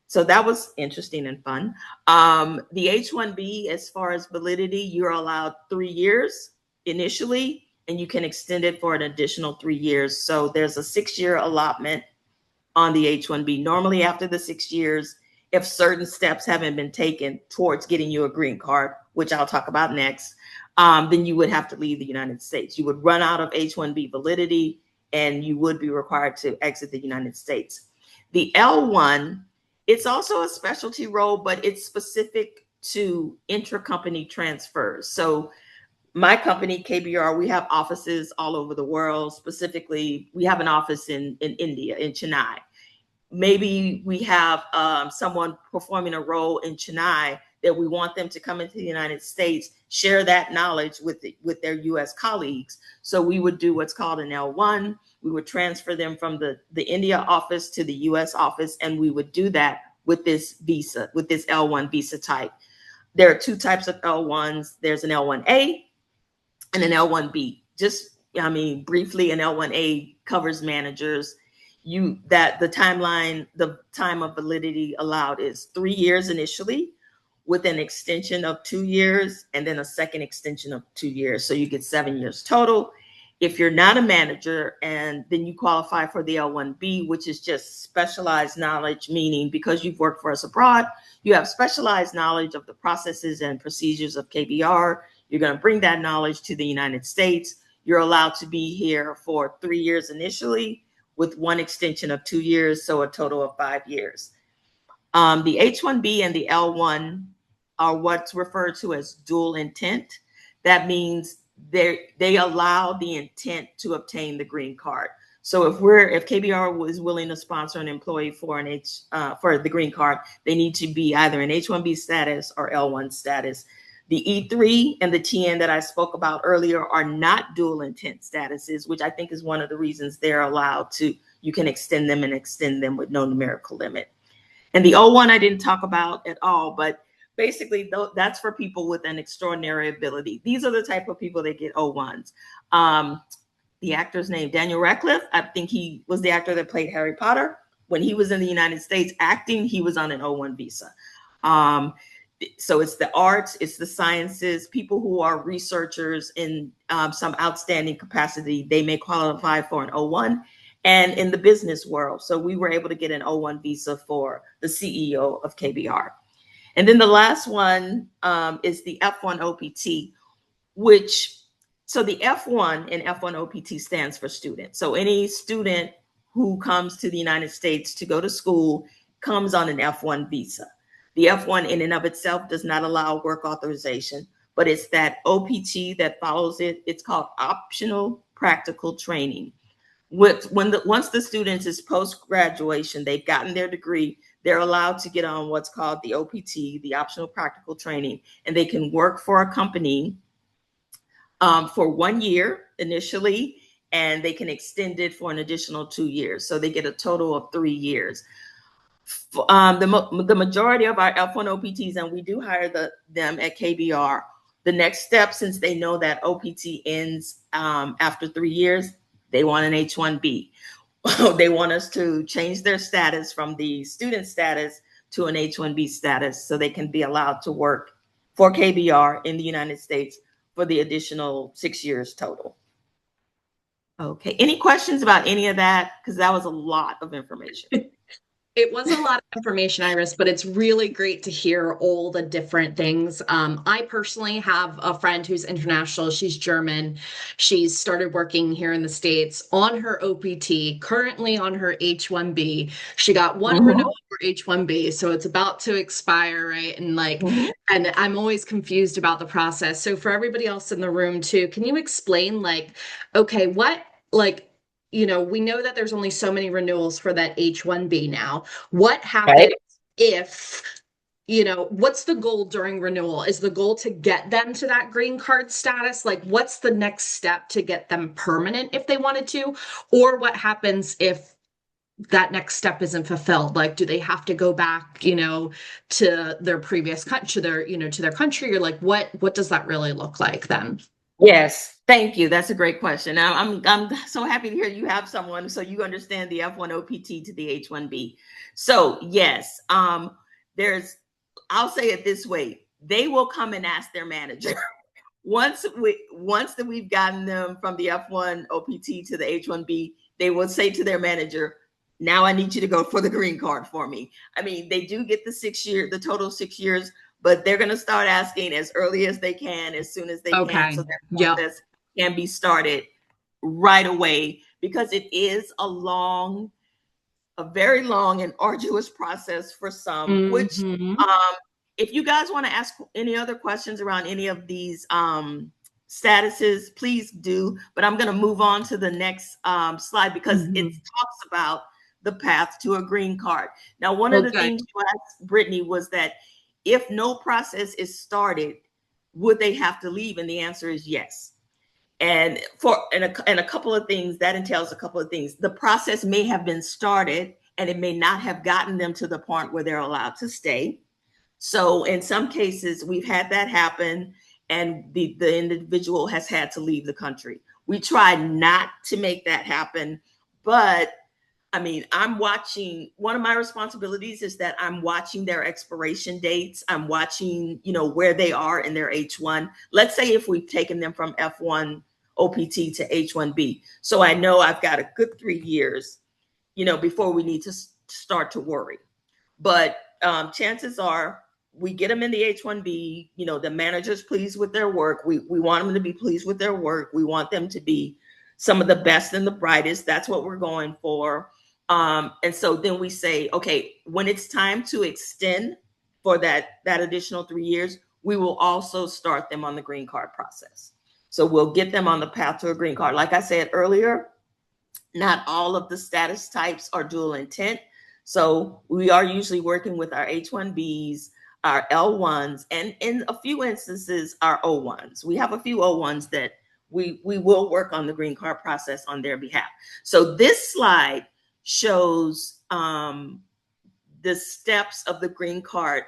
So that was interesting and fun. The H-1B, as far as validity, you're allowed 3 years initially, and you can extend it for an additional 3 years. So there's a 6-year allotment on the H-1B. Normally after the 6 years, if certain steps haven't been taken towards getting you a green card, which I'll talk about next, then you would have to leave the United States. You would run out of H-1B validity and you would be required to exit the United States. The L1, it's also a specialty role, but it's specific to intracompany transfers. So my company, KBR, we have offices all over the world. Specifically, we have an office in India, in Chennai. Maybe we have someone performing a role in Chennai that we want them to come into the United States, share that knowledge with their U.S. colleagues. So we would do what's called an L1. We would transfer them from the India office to the U.S. office, and we would do that with this visa, with this L1 visa type. There are 2 types of L1s. There's an L1A and an L1B. Briefly, an L1A covers managers. The time of validity allowed is 3 years initially, with an extension of 2 years, and then a second extension of 2 years. So you get 7 years total. If you're not a manager, and then you qualify for the L1B, which is just specialized knowledge, meaning because you've worked for us abroad, you have specialized knowledge of the processes and procedures of KBR. You're going to bring that knowledge to the United States. You're allowed to be here for 3 years initially, with one extension of 2 years, so a total of 5 years. The H-1B and the L1 are what's referred to as dual intent. That means they allow the intent to obtain the green card. So if KBR is willing to sponsor an employee for the green card, they need to be either in H-1B status or L1 status. The E3 and the TN that I spoke about earlier are not dual intent statuses, which I think is one of the reasons they're allowed to. You can extend them with no numerical limit. And the O1 I didn't talk about at all, but basically that's for people with an extraordinary ability. These are the type of people that get O1s. The actor's name, Daniel Radcliffe, I think he was the actor that played Harry Potter. When he was in the United States acting, he was on an O1 visa. So it's the arts, it's the sciences, people who are researchers in some outstanding capacity, they may qualify for an O1, and in the business world. So we were able to get an O1 visa for the CEO of KBR. And then the last one is the F1 OPT, so the F1 in F1 OPT stands for student. So any student who comes to the United States to go to school comes on an F1 visa. The F1 in and of itself does not allow work authorization, but it's that OPT that follows it. It's called optional practical training. Once the student is post-graduation, they've gotten their degree, they're allowed to get on what's called the OPT, the optional practical training, and they can work for a company for 1 year initially, and they can extend it for an additional 2 years. So they get a total of 3 years. The majority of our F1 OPTs, and we do hire them at KBR, the next step, since they know that OPT ends after 3 years, they want an H-1B. They want us to change their status from the student status to an H-1B status so they can be allowed to work for KBR in the United States for the additional 6 years total. Okay, any questions about any of that? Because that was a lot of information. It was a lot of information, Iris, but it's really great to hear all the different things. I personally have a friend who's international. She's German. She's started working here in the States on her OPT, currently on her H-1B. She got one renewal for H-1B, so it's about to expire, right? And and I'm always confused about the process. So for everybody else in the room too, can you explain okay, we know that there's only so many renewals for that H-1B now. What happens Right. if, what's the goal during renewal? Is the goal to get them to that green card status? What's the next step to get them permanent if they wanted to? Or what happens if that next step isn't fulfilled? Do they have to go back, to their previous country, to their country? Or what does that really look like then? Yes, thank you. That's a great question. I'm so happy to hear you have someone so you understand the F1 OPT to the H-1B. So yes, I'll say it this way: they will come and ask their manager once that we've gotten them from the F1 OPT to the H-1B. They will say to their manager, "Now I need you to go for the green card for me." I mean, they do get the total 6 years. But they're going to start asking as early as they can, as soon as they can, so that process can be started right away, because it is a very long and arduous process for some, which if you guys want to ask any other questions around any of these statuses, please do. But I'm going to move on to the next slide, because it talks about the path to a green card. Now, one of the things you asked Brittany was that if no process is started, would they have to leave? And the answer is yes. And a couple of things, that entails a couple of things. The process may have been started and it may not have gotten them to the point where they're allowed to stay. So in some cases, we've had that happen, and the individual has had to leave the country. We try not to make that happen, but I mean, one of my responsibilities is that I'm watching their expiration dates. I'm watching, where they are in their H1. Let's say if we've taken them from F1 OPT to H1B. So I know I've got a good 3 years, before we need to start to worry. But chances are we get them in the H1B, the manager's pleased with their work. We want them to be pleased with their work. We want them to be some of the best and the brightest. That's what we're going for. And so then we say, okay, when it's time to extend for that additional 3 years, we will also start them on the green card process. So we'll get them on the path to a green card. Like I said earlier, not all of the status types are dual intent. So we are usually working with our H-1Bs, our L-1s, and in a few instances, our O-1s. We have a few O-1s that we will work on the green card process on their behalf. So this slide shows the steps of the green card,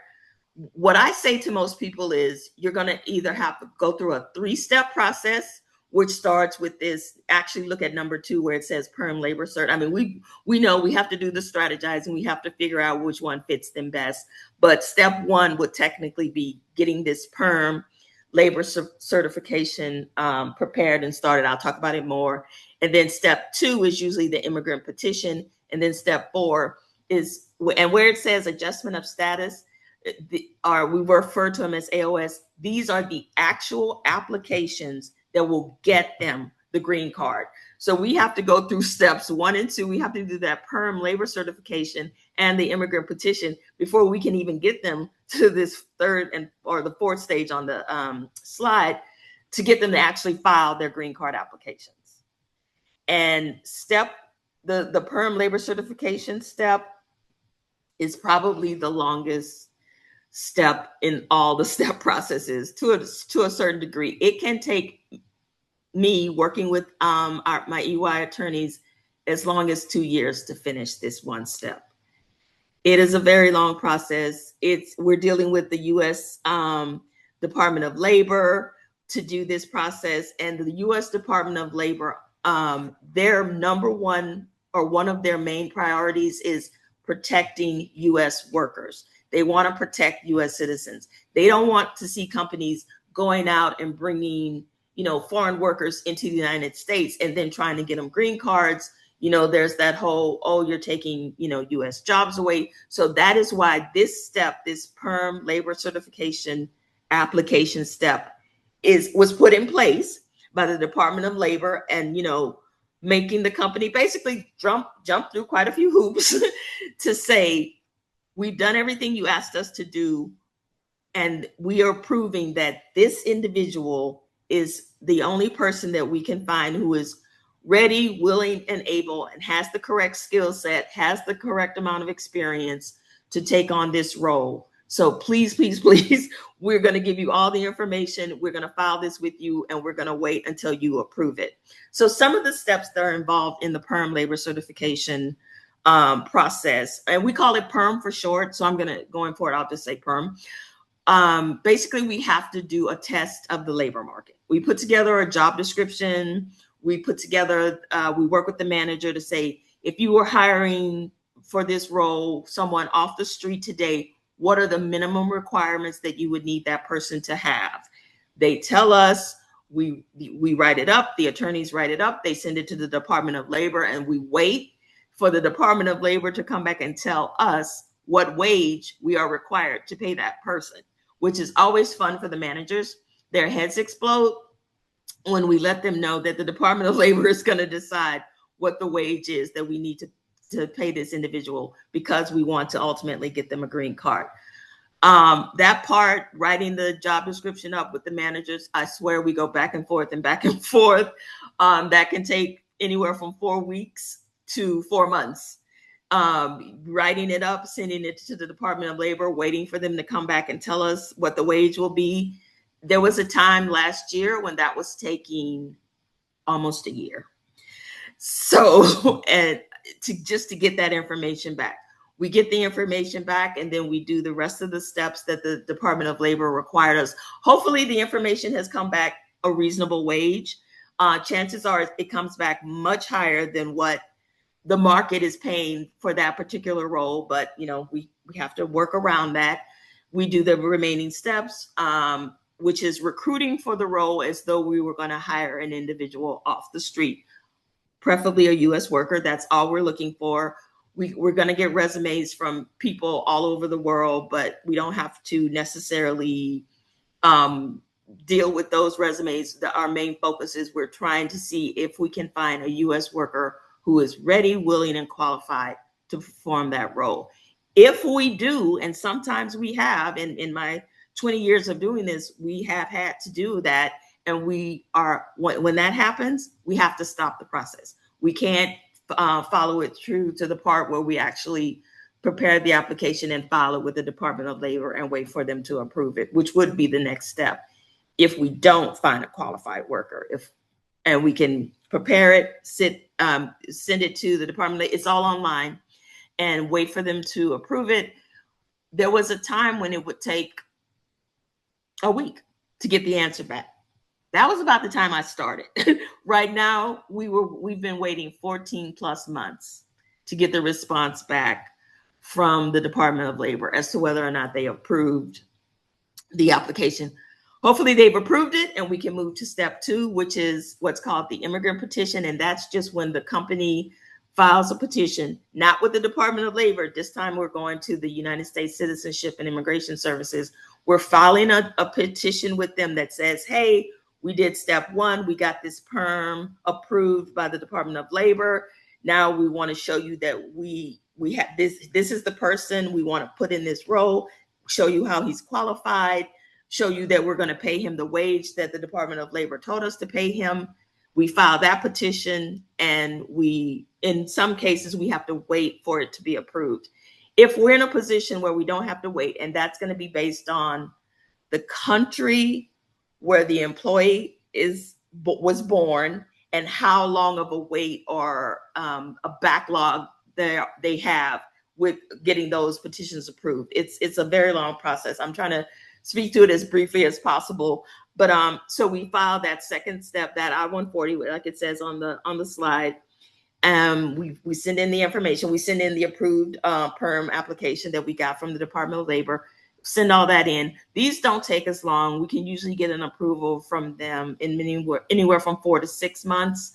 what I say to most people is you're going to either have to go through a 3-step process, which starts with this. Actually, look at number 2 where it says perm labor cert. I mean, we know we have to do the strategizing. We have to figure out which one fits them best. But step 1 would technically be getting this perm labor certification prepared and started. I'll talk about it more. And then step 2 is usually the immigrant petition. And then step 4 is, and where it says adjustment of status, we refer to them as AOS. These are the actual applications that will get them the green card. So we have to go through steps 1 and 2. We have to do that perm labor certification and the immigrant petition before we can even get them to this 3rd or the 4th stage on the slide to get them to actually file their green card applications. And the perm labor certification step is probably the longest step in all the step processes to a certain degree. It can take me working with my EY attorneys as long as 2 years to finish this one step. It is a very long process. We're dealing with the U.S. Department of Labor to do this process, and the U.S. Department of Labor, their number one or one of their main priorities is protecting U.S. workers. They want to protect U.S. citizens. They don't want to see companies going out and bringing, foreign workers into the United States and then trying to get them green cards. There's that whole, you're taking, U.S. jobs away. So that is why this step, this perm labor certification application step was put in place by the Department of Labor, and, making the company basically jump through quite a few hoops to say, we've done everything you asked us to do, and we are proving that this individual is the only person that we can find who is ready, willing, and able, and has the correct skill set, has the correct amount of experience to take on this role. So please, please, please, we're going to give you all the information. We're going to file this with you, and we're going to wait until you approve it. So some of the steps that are involved in the perm labor certification process, and we call it perm for short. So going forward, I'll just say perm. Basically, we have to do a test of the labor market. We put together a job description. We work with the manager to say, if you were hiring for this role, someone off the street today, what are the minimum requirements that you would need that person to have? They tell us, we write it up, the attorneys write it up, they send it to the Department of Labor, and we wait for the Department of Labor to come back and tell us what wage we are required to pay that person, which is always fun for the managers. Their heads explode when we let them know that the Department of Labor is going to decide what the wage is that we need to pay this individual, because we want to ultimately get them a green card. That part, writing the job description up with the managers, I swear we go back and forth and back and forth. That can take anywhere from 4 weeks to 4 months. Writing it up, sending it to the Department of Labor, waiting for them to come back and tell us what the wage will be. There was a time last year when that was taking almost a year. So, and just to get that information back. We get the information back, and then we do the rest of the steps that the Department of Labor required us. Hopefully the information has come back a reasonable wage. Chances are it comes back much higher than what the market is paying for that particular role, but we have to work around that. We do the remaining steps, which is recruiting for the role as though we were going to hire an individual off the street, preferably a U.S. worker. That's all we're looking for. We're going to get resumes from people all over the world, but we don't have to necessarily deal with those resumes. Our main focus is we're trying to see if we can find a U.S. worker who is ready, willing, and qualified to perform that role. If we do, and sometimes we have, in my 20 years of doing this, we have had to do that. And when that happens, we have to stop the process. We can't follow it through to the part where we actually prepare the application and file it with the Department of Labor and wait for them to approve it, which would be the next step if we don't find a qualified worker. And we can prepare it, send it to the Department of Labor. It's all online. and wait for them to approve it. There was a time when it would take a week to get the answer back. That was about the time I started. Right now, we've been waiting 14 plus months to get the response back from the Department of Labor as to whether or not they approved the application. Hopefully they've approved it and we can move to step 2, which is what's called the immigrant petition. And that's just when the company files a petition, not with the Department of Labor. This time we're going to the United States Citizenship and Immigration Services. We're filing a petition with them that says, hey, we did step 1. We got this perm approved by the Department of Labor. Now we want to show you that we have this is the person we want to put in this role, show you how he's qualified, show you that we're going to pay him the wage that the Department of Labor told us to pay him. We file that petition, and in some cases, we have to wait for it to be approved. If we're in a position where we don't have to wait, and that's going to be based on the country where the employee was born and how long of a wait or a backlog they have with getting those petitions approved. It's a very long process. I'm trying to speak to it as briefly as possible. But so we filed that second step, that I-140, like it says on the slide. We send in the information. We send in the approved perm application that we got from the Department of Labor. Send all that in. These don't take us long. We can usually get an approval from them in anywhere from 4 to 6 months.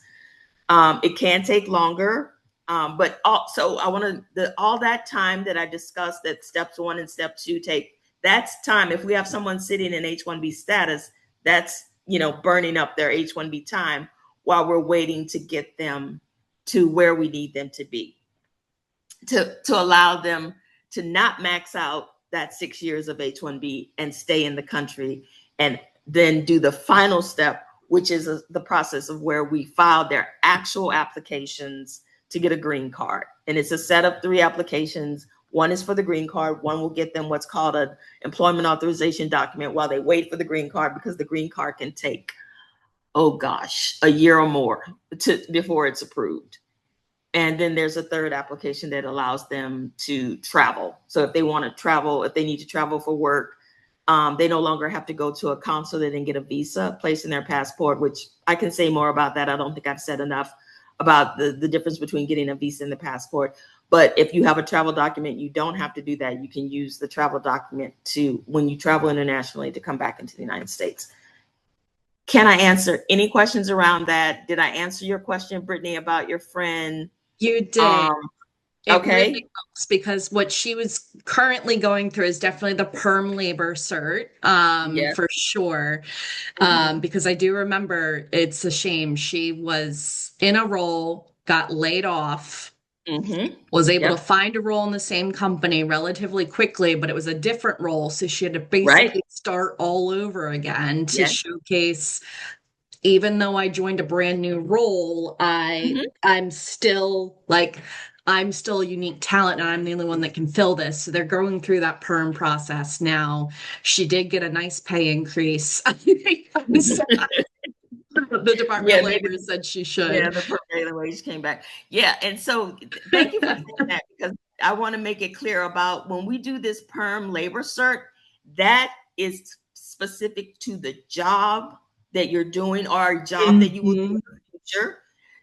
It can take longer. But also I want to, all that time that I discussed that steps 1 and step 2 take, that's time. If we have someone sitting in H-1B status, that's, burning up their H-1B time while we're waiting to get them to where we need them to be, to allow them to not max out that 6 years of H-1B and stay in the country, and then do the final step, which is the process of where we file their actual applications to get a green card. And it's a set of 3 applications. 1 is for the green card. 1 will get them what's called an employment authorization document while they wait for the green card, because the green card can take, a year or more before it's approved. And then there's a 3rd application that allows them to travel. So if they want to travel, if they need to travel for work, they no longer have to go to a consulate and get a visa placed in their passport, which I can say more about that. I don't think I've said enough about the difference between getting a visa and the passport. But if you have a travel document, you don't have to do that. You can use the travel document when you travel internationally, to come back into the United States. Can I answer any questions around that? Did I answer your question, Brittany, about your friend? You did. It Okay. really helps, because what she was currently going through is definitely the perm labor cert, Yes. for sure. Because I do remember, it's a shame. She was in a role, got laid off, was able to find a role in the same company relatively quickly, but it was a different role. So she had to basically start all over again to showcase, even though I joined a brand new role, I'm still a unique talent, and I'm the only one that can fill this. So they're going through that perm process now. She did get a nice pay increase. The Department of Labor said she should. Yeah, the prevailing wage came back. Yeah, and so thank you for saying that, because I want to make it clear about when we do this perm labor cert, that is specific to the job that you're doing, or a job that you will do in the future.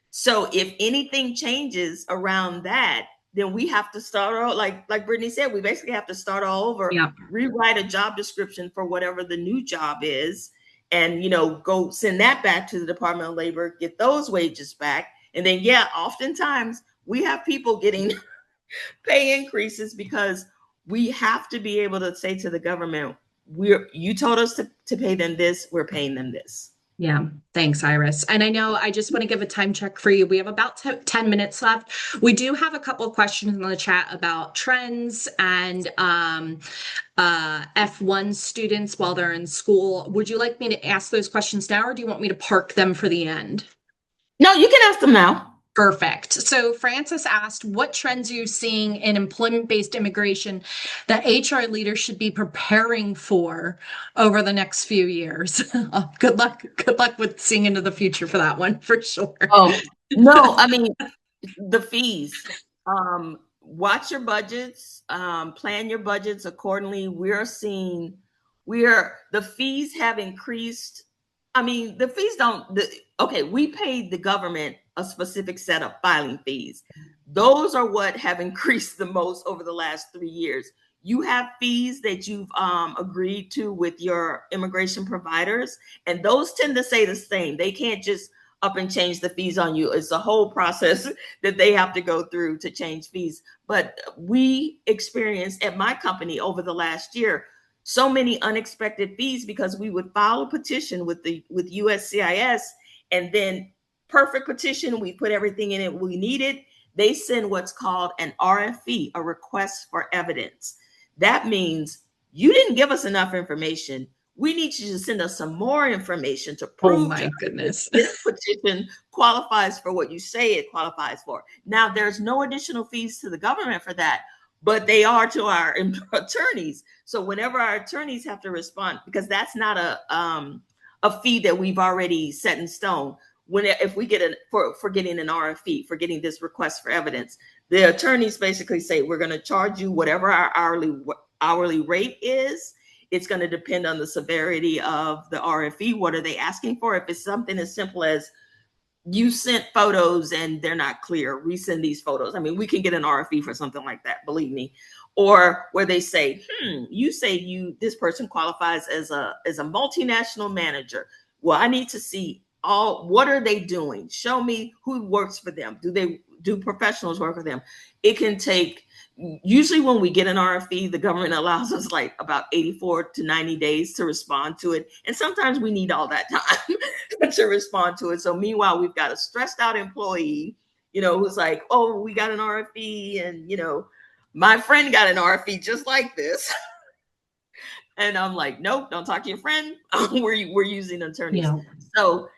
So if anything changes around that, then we have to start all, like Brittany said, we basically have to start all over, rewrite a job description for whatever the new job is, and go send that back to the Department of Labor, get those wages back. And then oftentimes we have people getting pay increases, because we have to be able to say to the government, you told us to pay them this, we're paying them this. Yeah, thanks, Iris. And I know, I just want to give a time check for you. We have about 10 minutes left. We do have a couple of questions in the chat about trends and F1 students while they're in school. Would you like me to ask those questions now, or do you want me to park them for the end? No, you can ask them now. Perfect. So Francis asked, what trends are you seeing in employment-based immigration that HR leaders should be preparing for over the next few years? Good luck with seeing into the future for that one, for sure. Oh, no, I mean, the fees. watch your budgets, plan your budgets accordingly. The fees have increased. I mean, the fees okay, we paid the government a specific set of filing fees. Those are what have increased the most over the last 3 years. You have fees that you've agreed to with your immigration providers, and those tend to stay the same. They can't just up and change the fees on you. It's a whole process that they have to go through to change fees. But we experienced at my company over the last year so many unexpected fees because we would file a petition with USCIS, and then perfect petition, we put everything in it we needed. They send what's called an RFE, a request for evidence. That means you didn't give us enough information. We need you to send us some more information to prove my goodness. this petition qualifies for what you say it qualifies for. Now, there's no additional fees to the government for that, but they are to our attorneys. So whenever our attorneys have to respond, because that's not a fee that we've already set in stone. If we get for getting an RFE, for getting this request for evidence, the attorneys basically say we're going to charge you whatever our hourly rate is. It's going to depend on the severity of the RFE. What are they asking for? If it's something as simple as you sent photos and they're not clear, resend these photos. I mean, we can get an RFE for something like that, believe me. Or where they say, you say this person qualifies as a multinational manager. Well, I need to see what are they doing? Show me who works for them. Do professionals work for them? It can take, usually when we get an RFE, the government allows us like about 84 to 90 days to respond to it. And sometimes we need all that time to respond to it. So meanwhile, we've got a stressed out employee, who's like, oh, we got an RFE, and, my friend got an RFE just like this. And I'm like, nope, don't talk to your friend. We're using attorneys. Yeah. So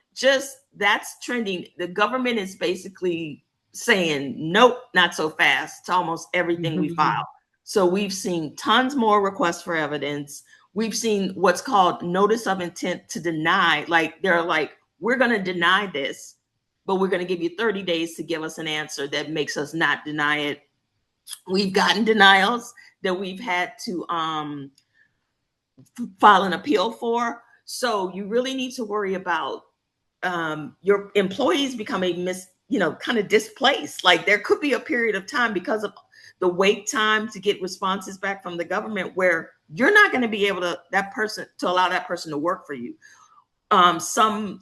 that's trending. The government is basically saying, nope, not so fast to almost everything we file. So we've seen tons more requests for evidence. We've seen what's called notice of intent to deny. Like they're like, we're going to deny this, but we're going to give you 30 days to give us an answer that makes us not deny it. We've gotten denials that we've had to file an appeal for. So you really need to worry about your employees becoming kind of displaced. Like there could be a period of time because of the wait time to get responses back from the government where you're not going to be able to allow that person to work for you. Some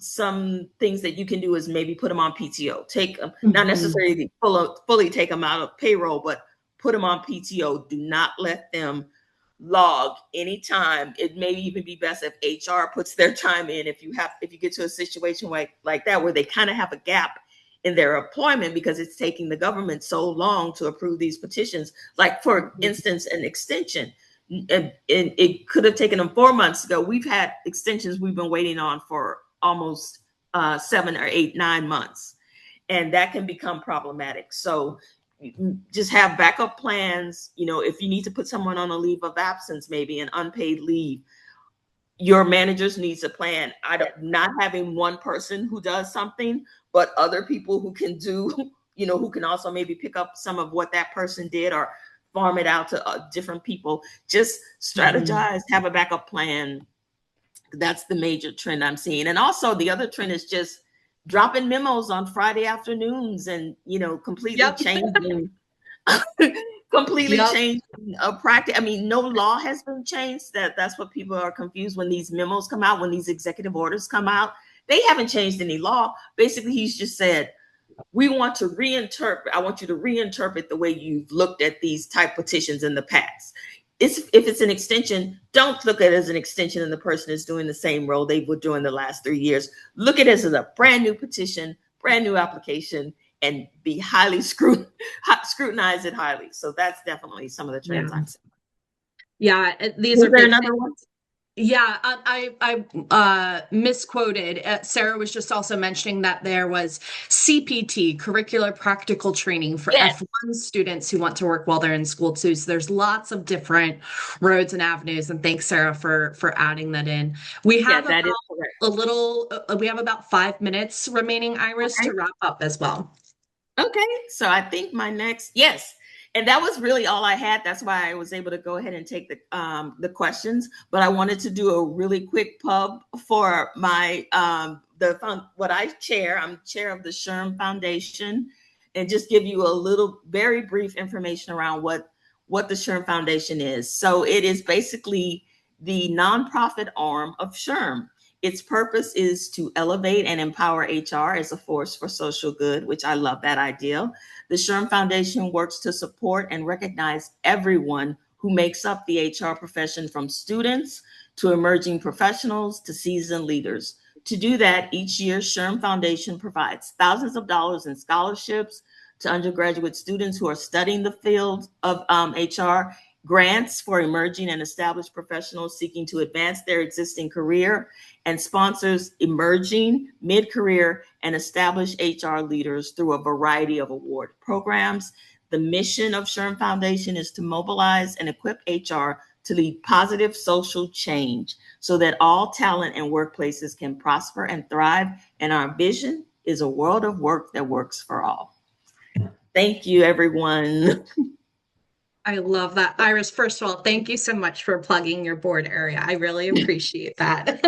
things that you can do is maybe put them on PTO, not necessarily fully take them out of payroll, but put them on PTO. Do not let them log anytime. It may even be best if HR puts their time in. If you get to a situation like that where they kind of have a gap in their employment because it's taking the government so long to approve these petitions, like for instance, an extension. And it could have taken them 4 months ago. We've had extensions we've been waiting on for almost 7 or 8, 9 months. And that can become problematic. So just have backup plans. If you need to put someone on a leave of absence, maybe an unpaid leave, your managers needs a plan. Not having one person who does something, but other people who can do, who can also maybe pick up some of what that person did or farm it out to different people. Just strategize, have a backup plan. That's the major trend I'm seeing. And also the other trend is just dropping memos on Friday afternoons and, completely changing, changing a practice. I mean, no law has been changed. That's what people are confused when these memos come out, when these executive orders come out. They haven't changed any law. Basically, he's just said, I want you to reinterpret the way you've looked at these type petitions in the past. If it's an extension, don't look at it as an extension and the person is doing the same role they were doing the last 3 years. Look at it as a brand new petition, brand new application, and be highly scrutinize it highly. So that's definitely some of the trends I'm seeing. Yeah, these are big another one. Yeah, I misquoted. Sarah was just also mentioning that there was CPT, curricular practical training for F1 students who want to work while they're in school too. So there's lots of different roads and avenues. And thanks, Sarah, for adding that in. We have we have about 5 minutes remaining, Iris, to wrap up as well. Okay, so I think my next, And that was really all I had. That's why I was able to go ahead and take the questions. But I wanted to do a really quick pub for my what I chair. I'm chair of the SHRM Foundation, and just give you a little very brief information around what the SHRM Foundation is. So it is basically the nonprofit arm of SHRM. Its purpose is to elevate and empower HR as a force for social good, which I love that idea. The SHRM Foundation works to support and recognize everyone who makes up the HR profession, from students to emerging professionals to seasoned leaders. To do that, each year, SHRM Foundation provides thousands of dollars in scholarships to undergraduate students who are studying the field of HR, grants for emerging and established professionals seeking to advance their existing career, and sponsors emerging, mid-career, and established HR leaders through a variety of award programs. The mission of SHRM Foundation is to mobilize and equip HR to lead positive social change so that all talent and workplaces can prosper and thrive. And our vision is a world of work that works for all. Thank you, everyone. I love that. Iris, first of all, thank you so much for plugging your board area. I really appreciate that.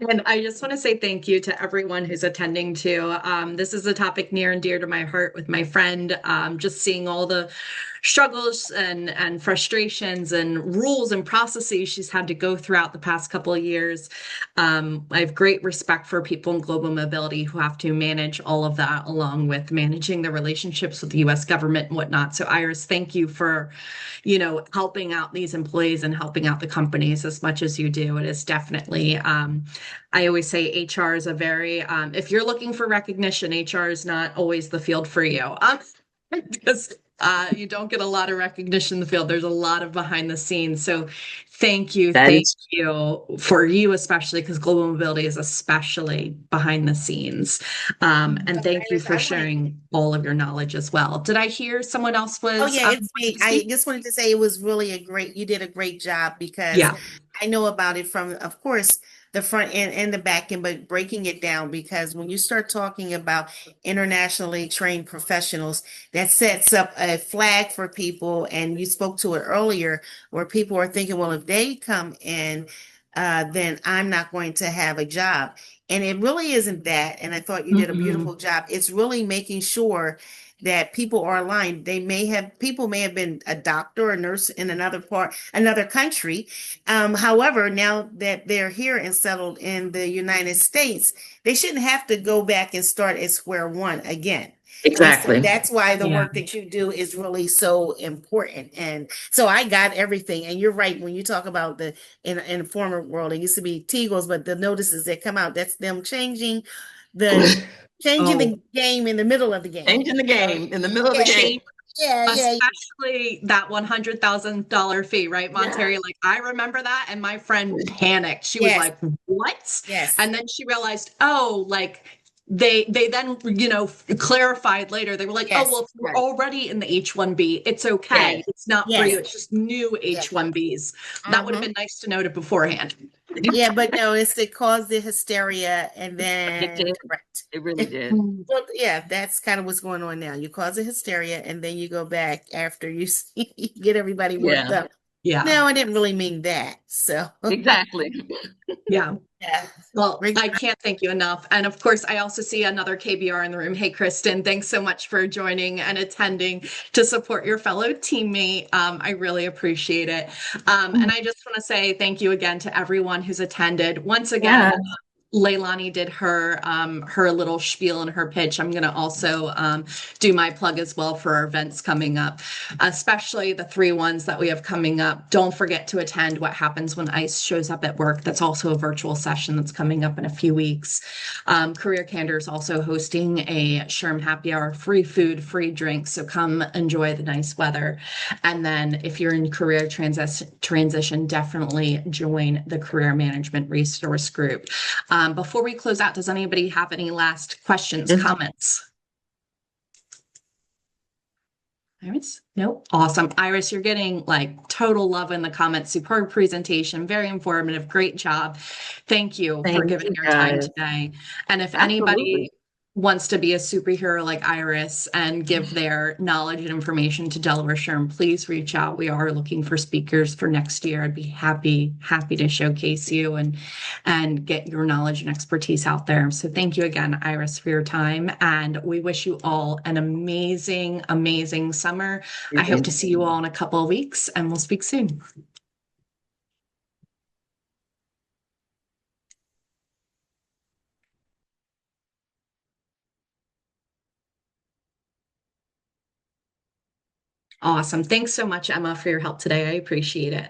And I just want to say thank you to everyone who's attending too. This is a topic near and dear to my heart with my friend. Just seeing all the struggles and frustrations and rules and processes she's had to go throughout the past couple of years. I have great respect for people in global mobility who have to manage all of that along with managing the relationships with the US government and whatnot. So Iris, thank you for, helping out these employees and helping out the companies as much as you do. It is definitely, I always say HR is a very, if you're looking for recognition, HR is not always the field for you. Because you don't get a lot of recognition in the field. There's a lot of behind the scenes. So thank you. Thank you for you, especially because global mobility is especially behind the scenes. And thank you for sharing all of your knowledge as well. Did I hear someone else was? Oh yeah, it's me. I just wanted to say it was really you did a great job, because Yeah. I know about it from, of course, the front end and the back end, but breaking it down, because when you start talking about internationally trained professionals, that sets up a flag for people. And you spoke to it earlier, where people are thinking, well, if they come in, then I'm not going to have a job. And it really isn't that. And I thought you did a beautiful job. It's really making sure that people are aligned. People may have been a doctor or a nurse in another country. However, now that they're here and settled in the United States, they shouldn't have to go back and start at square one again. Exactly. So that's why the Yeah. work that you do is really so important. And so I got everything. And you're right, when you talk about in the former world, it used to be Tegels, but the notices that come out, that's them the changing Oh, the game in the middle of the game. Changing the game in the middle of the Yeah. game. Yeah, yeah. especially that $100,000 fee, right, Monterey? Like I remember that, and my friend panicked. She was Yes. like, "What?" Yes. And then she realized, oh, like they then clarified later. They were like, Yes. "Oh, well, if you're Right. already in the H-1B, it's okay. Yes. It's not for Yes. you. It's just new H-1Bs." That would have been nice to know it beforehand. Yeah, but no, it caused the hysteria, and It then did. correct. It really did. Well, yeah, that's kind of what's going on now. You cause a hysteria, and then you go back after you get everybody worked Yeah. up. Yeah. No, I didn't really mean that. So Exactly. Yeah. yeah. Well, Great. I can't thank you enough. And of course, I also see another KBR in the room. Hey, Kristen, thanks so much for joining and attending to support your fellow teammate. I really appreciate it. And I just want to say thank you again to everyone who's attended. Once again, Leilani did her little spiel and her pitch. I'm going to also do my plug as well for our events coming up, especially the 3 ones that we have coming up. Don't forget to attend What Happens When ICE Shows Up at Work. That's also a virtual session that's coming up in a few weeks. Career Candor is also hosting a SHRM happy hour, free food, free drinks. So come enjoy the nice weather. And then if you're in career transition, definitely join the Career Management Resource Group. Before we close out, does anybody have any last questions, comments? Iris? No? Awesome. Iris, you're getting like total love in the comments. Superb presentation, very informative, great job. Thank you for giving your time today. And if anybody wants to be a superhero like Iris and give their knowledge and information to Delaware SHRM, please reach out. We are looking for speakers for next year. I'd be happy to showcase you and get your knowledge and expertise out there. So thank you again, Iris, for your time. And we wish you all an amazing, amazing summer. I hope to see you all in a couple of weeks, and we'll speak soon. Awesome. Thanks so much, Emma, for your help today. I appreciate it.